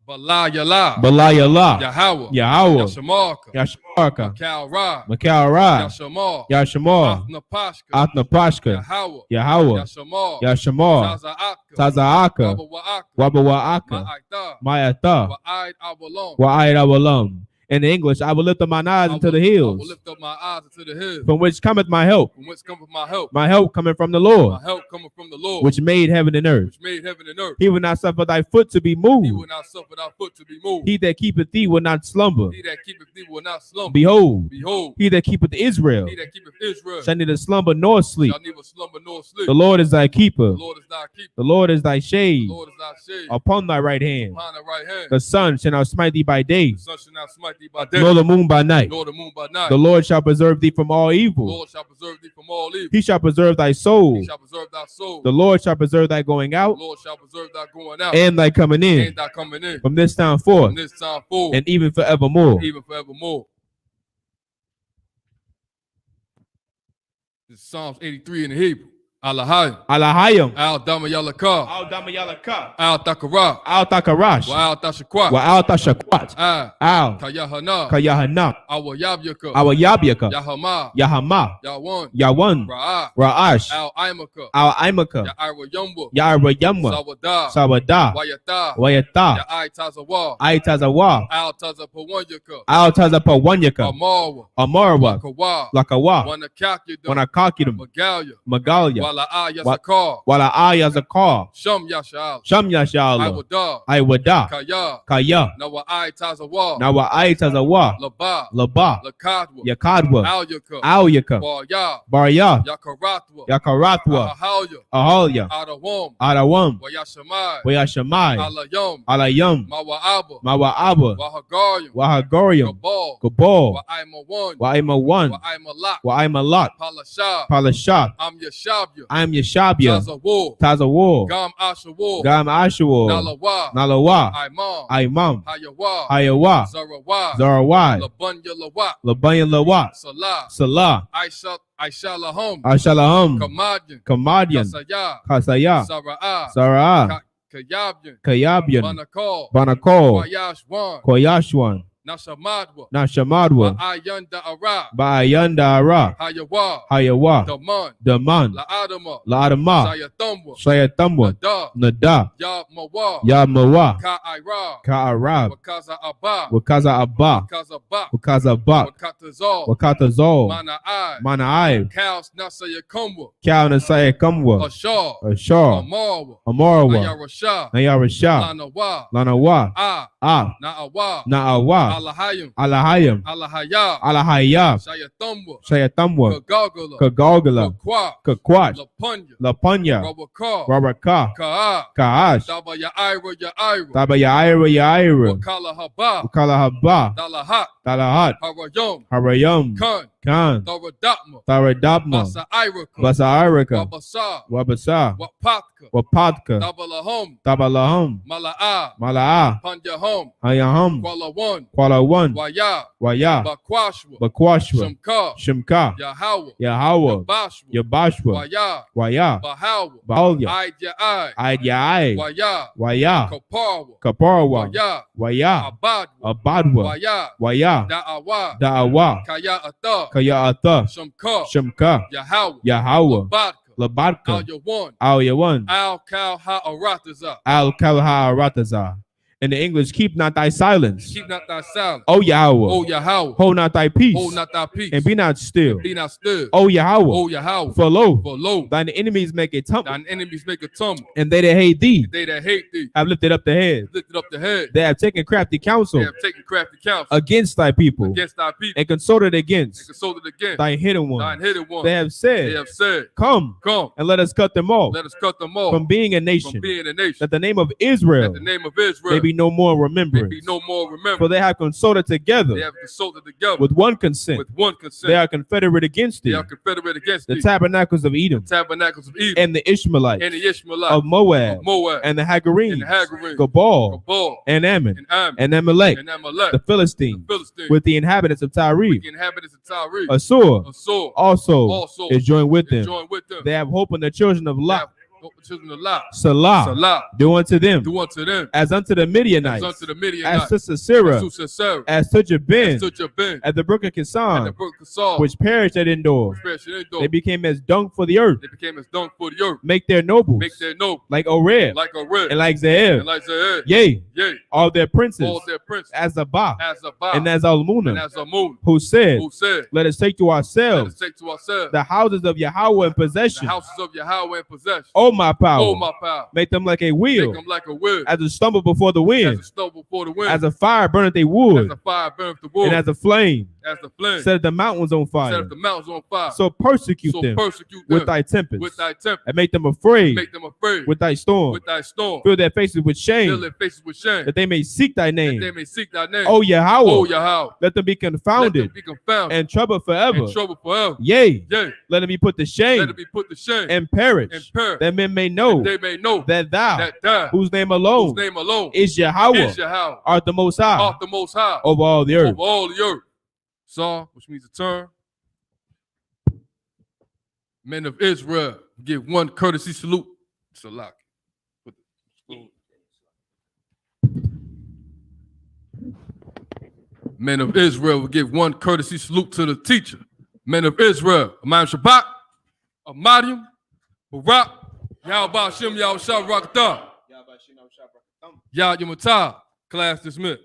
D: Balayala.
B: Balayala,
D: Yahweh.
B: Yahweh,
D: Yashamarka.
B: Yashamarka,
D: Kalra.
B: Makalra,
D: Yashamar.
B: Yashamar,
D: Athnapashka.
B: Athnapashka,
D: Yahweh.
B: Yahweh,
D: Yashamar.
B: Yashamar,
D: Taza'aka.
B: Tazaaka,
D: Wabawa'aka.
B: Wabawa'aka,
D: Ma'aita.
B: Mayata,
D: Wa'aid Avalon.
B: Wa'ayid Awalam. In English, I will lift up mine eyes into the
D: I will
B: hills,
D: lift up my eyes into the hills.
B: from which cometh my help.
D: From whence cometh my help?
B: My help coming from the
D: My
B: Lord,
D: help cometh from the Lord,
B: which made heaven and earth.
D: which made heaven and earth.
B: He will not suffer thy foot to be
D: He
B: moved.
D: will not suffer thy foot to be moved.
B: He that keepeth thee will not slumber.
D: He that keepeth thee will not slumber.
B: Behold,
D: Behold,
B: he that keepeth Israel
D: he that keepeth Israel
B: shall neither slumber nor sleep.
D: shall neither slumber nor sleep.
B: The Lord is thy keeper.
D: The Lord is thy keeper.
B: The Lord is thy
D: The
B: shade
D: Lord is thy shade
B: upon thy right hand.
D: upon thy right hand.
B: The sun shall not smite thee by day,
D: The sun shall not smite thee by day,
B: nor the moon by night.
D: nor the moon by night.
B: The Lord shall preserve thee from all
D: The
B: evil.
D: Lord shall preserve thee from all evil.
B: He shall preserve thy soul.
D: He shall preserve thy soul.
B: The Lord shall preserve thy going
D: The
B: out
D: Lord shall preserve thy going out
B: and thy coming in
D: and thy coming in
B: from this time forth
D: from this time forward,
B: and even forevermore.
D: even forevermore. This is Psalms 83 in the Hebrew. Alahayim.
B: Alahayim,
D: Al Dama Yalakar.
B: Al Damayalaka,
D: Al Takara.
B: Al Takarash,
D: Wa Al Tashakwat.
B: Wa Al Tashakwat, Al
D: Kayahana.
B: Kayahana,
D: Awa Yabyaka.
B: Our Yabyaka,
D: Yahama.
B: Yahama,
D: Yawan.
B: Yawan,
D: Ra'ah.
B: Ra'ash,
D: Al Imaka.
B: Al Imaka,
D: Ya'ira Yumwa.
B: Yara Yamwa,
D: Sawada.
B: Sawada,
D: Wayata.
B: Wayata,
D: Ya'ai Tazawa.
B: Aitazawa,
D: Al Tazapawanyaka.
B: Al Tazapawanyaka,
D: Amarwa.
B: Amarwa,
D: Kawa.
B: Lakawa,
D: Wanakakyada.
B: Wanakakidum,
D: Magalia.
B: Magalia,
D: Wala Yasakar.
B: Wala I.S.U.P.K.
D: Shum Yashal.
B: Sham
D: I
B: Yashala.
D: Wada.
B: I.W.D.
D: Kaya.
B: Kaya.
D: Nawa I Tazawa.
B: Nawa I.T.A.Z.A.W.A.
D: Laba.
B: Laba.
D: Lakadwa.
B: Yakadwa.
D: Alyaka.
B: Alyaka.
D: Barya.
B: Barya.
D: Yakaratwa.
B: Yakarathwa.
D: Ahalya.
B: Ahalya.
D: Adawam.
B: Adawam.
D: Wayashamai.
B: Wayashamai.
D: Alayum.
B: Alayum.
D: Mawa'aba.
B: Mawa'aba.
D: Wahagarium.
B: Wahagorium.
D: Gabal.
B: Gabal.
D: Wa'aimawan.
B: Wa'aimawan.
D: Wa'aimalak.
B: Wa'aimalak.
D: Palashah.
B: Palashah.
D: Am Yashabya.
B: I'm Yashabya.
D: Tazawar.
B: Tazawar.
D: Gam Ashawar.
B: Gam Ashawar.
D: Nalawa.
B: Nalawa.
D: Imam.
B: Imam.
D: Hayawa.
B: Hayawa.
D: Zarawai.
B: Zarawai.
D: Labunya Lawat.
B: Labanyan Lawat.
D: Salah.
B: Salah.
D: Aishalahum.
B: Ashalaham.
D: Kamadyan.
B: Kamadyan.
D: Kasaya.
B: Kasaya.
D: Sara'ah.
B: Sarah.
D: Kayabyan.
B: Kayabyan.
D: Banakal.
B: Banakol.
D: Wayashwan.
B: Koyashwan.
D: Nashamadwa.
B: Nashamadwa.
D: Ayanda Ara.
B: Ba'ayanda Ara.
D: Hayawa.
B: Hayawa.
D: Daman.
B: Daman.
D: La'adama.
B: La'adama.
D: Sayatumwa.
B: Shayatamwa.
D: Nada.
B: Nada.
D: Ya Mawa.
B: Yamawa.
D: Ka'ira.
B: Ka'arab.
D: Wakaza Abba.
B: Wakaza Abba.
D: Wakaza Bak.
B: Wakaza Bak.
D: Wakatazal.
B: Wakatazol.
D: Mana I.
B: Mana'ai.
D: Cows Nasayakumwa.
B: Kal Nasaya Kamwa.
D: Ashar.
B: Ashar.
D: Amarwa.
B: Amarwa.
D: Ayarashah.
B: Nayarashah.
D: Lanawa.
B: Lanawa.
D: Ah. Na'awa.
B: Na'awa.
D: Alahayim.
B: Alahayim.
D: Alahaya.
B: Alahayab.
D: Shayatumwa.
B: Shayatamwa.
D: Kagagala.
B: Kagalgala.
D: Kakwa.
B: Kakwat.
D: Lapunya.
B: Lapanya.
D: Rabakar.
B: Rabaka.
D: Ka'a.
B: Kaash.
D: Daba Ya'ira.
B: Taba Yaira Yaira.
D: Wakala Haba.
B: Wakala Haba.
D: Dalahat.
B: Talahat.
D: Harayum.
B: Harayum.
D: Khan.
B: Khan.
D: Daradapma.
B: Taradapma.
D: Basa Iraka.
B: Basa Irika.
D: Wabasa.
B: Wabasa.
D: Wapatka.
B: Wapatka.
D: Dabalahum.
B: Tabalahum.
D: Mala'a.
B: Mala'a.
D: Panjahum.
B: Hayahum.
D: Kuala One.
B: Kuala One.
D: Waya.
B: Waya.
D: Bakwashwa.
B: Bakwashwa.
D: Shamka.
B: Shimka.
D: Yahawa.
B: Yahawa.
D: Bashwa.
B: Yabashwa.
D: Waya.
B: Waya.
D: Bahawa.
B: Bahalya.
D: Aidya'i.
B: Aidya'i.
D: Waya.
B: Waya.
D: Kaparwa.
B: Kaparwa.
D: Waya.
B: Waya.
D: Abadwa.
B: Abadwa.
D: Waya.
B: Waya.
D: Da'awa.
B: Da'awa.
D: Kaya Ata.
B: Kaya Ata.
D: Shamka.
B: Shimka.
D: Yahawa.
B: Yahawa.
D: Badka.
B: Labadka.
D: Al-Yawan.
B: Al Yawan.
D: Al-Kal Ha'arataza.
B: Al Kalha Rataza. In the English, keep not thy silence.
D: Keep not thy silence.
B: O Yahweh.
D: O Yahweh.
B: Hold not thy peace.
D: Hold not thy peace.
B: And be not still.
D: Be not still.
B: O Yahweh.
D: O Yahweh.
B: For lo,
D: For lo,
B: thine enemies make a tumble,
D: thine enemies make a tumble.
B: and they that hate thee
D: They that hate thee
B: have lifted up the head.
D: lifted up the head.
B: They have taken crafty
D: They
B: counsel
D: have taken crafty counsel
B: against thy people,
D: against thy people
B: and consulted
D: and
B: against
D: consulted against
B: thy hidden
D: thine
B: one.
D: hidden one.
B: They have
D: They
B: said,
D: have said,
B: come
D: come,
B: and let us cut them off
D: let us cut them off
B: from being a
D: from
B: nation,
D: being a nation.
B: that the name of
D: That
B: Israel
D: the name of Israel
B: may be no more
D: may
B: remembrance.
D: be no more remembered.
B: For they have consulted
D: They
B: together
D: have consulted together
B: with one consent.
D: with one consent.
B: They are confederate against
D: They
B: thee,
D: are confederate against
B: the
D: thee.
B: tabernacles of Edom,
D: Tabernacles of Edom
B: and the Ishmaelites
D: and the Ishmaelites
B: of Moab,
D: of Moab
B: and the
D: and
B: Hagarenes,
D: the Hagarenes,
B: Gabal,
D: Gabal
B: and Ammon,
D: and Ammon
B: and Amalek,
D: and Amalek,
B: the Philistines,
D: Philistines,
B: with the inhabitants of Tyre.
D: with the inhabitants of Tyre.
B: Assur
D: Assur
B: also is joined with them.
D: joined with them.
B: They have hope in the children of
D: They
B: Lot.
D: have hope the children of Lot.
B: Salah,
D: Salah,
B: do unto them
D: do unto them
B: as unto the
D: as
B: Midianites,
D: unto the
B: as
D: Midianites,
B: to Sisera,
D: as to Sisera,
B: as to Jabin,
D: as to Jabin,
B: at the brook of
D: at the
B: Kisan,
D: brook of Saul,
B: which perished at Endor. They became as dung for the earth.
D: They became as dung for the earth.
B: Make their nobles
D: Make their noble
B: like Oreb
D: like a red
B: and like Zeeb.
D: and like Zahir.
B: Yea,
D: Yea,
B: all their princes
D: all their princes
B: as Abba
D: as a bow
B: and as
D: and
B: Almunah,
D: as a moon,
B: who said,
D: who said,
B: let us take to
D: let us
B: ourselves
D: take to ourselves
B: the houses of Yahweh in
D: the
B: possession.
D: houses of Yahweh in possession.
B: O my power,
D: Oh, my power.
B: make them like a
D: Make
B: wheel,
D: them like a wheel,
B: as a stumble before the
D: as
B: wind,
D: a stumble before the wind,
B: as a fire burneth a
D: as
B: wood,
D: a fire burneth the wood,
B: and as a flame
D: as the flame,
B: set the mountains on
D: set
B: fire.
D: the mountains on fire.
B: So persecute
D: So
B: them
D: persecute them
B: with thy tempest,
D: with thy temper,
B: and make them afraid
D: make them afraid
B: with thy storm.
D: with thy storm,
B: Fill their faces with
D: fill
B: shame,
D: their faces with shame,
B: that they may seek thy
D: that
B: name.
D: they may seek thy name.
B: O Yahweh,
D: Oh, Yahweh,
B: let them be
D: let them
B: confounded
D: be confounded
B: and troubled forever.
D: and troubled forever.
B: Yea,
D: Yea,
B: let them be put to
D: let
B: shame
D: it be put to shame
B: and perish,
D: and perish,
B: that men may know
D: they may know
B: that thou,
D: that thou,
B: whose name
D: whose
B: alone
D: name alone
B: is Yahweh,
D: is Yahweh,
B: art the most high
D: art the most high
B: over all the earth.
D: over all the earth. Saw, which means to turn. Men of Israel, give one courtesy salute. Salak. Men of Israel will give one courtesy salute to the teacher. Men of Israel, Imam Shabbat, Ahmadium, Barak, Yahweh Shem Yahweh Shabbat, Yah Yamatah. Class dismissed.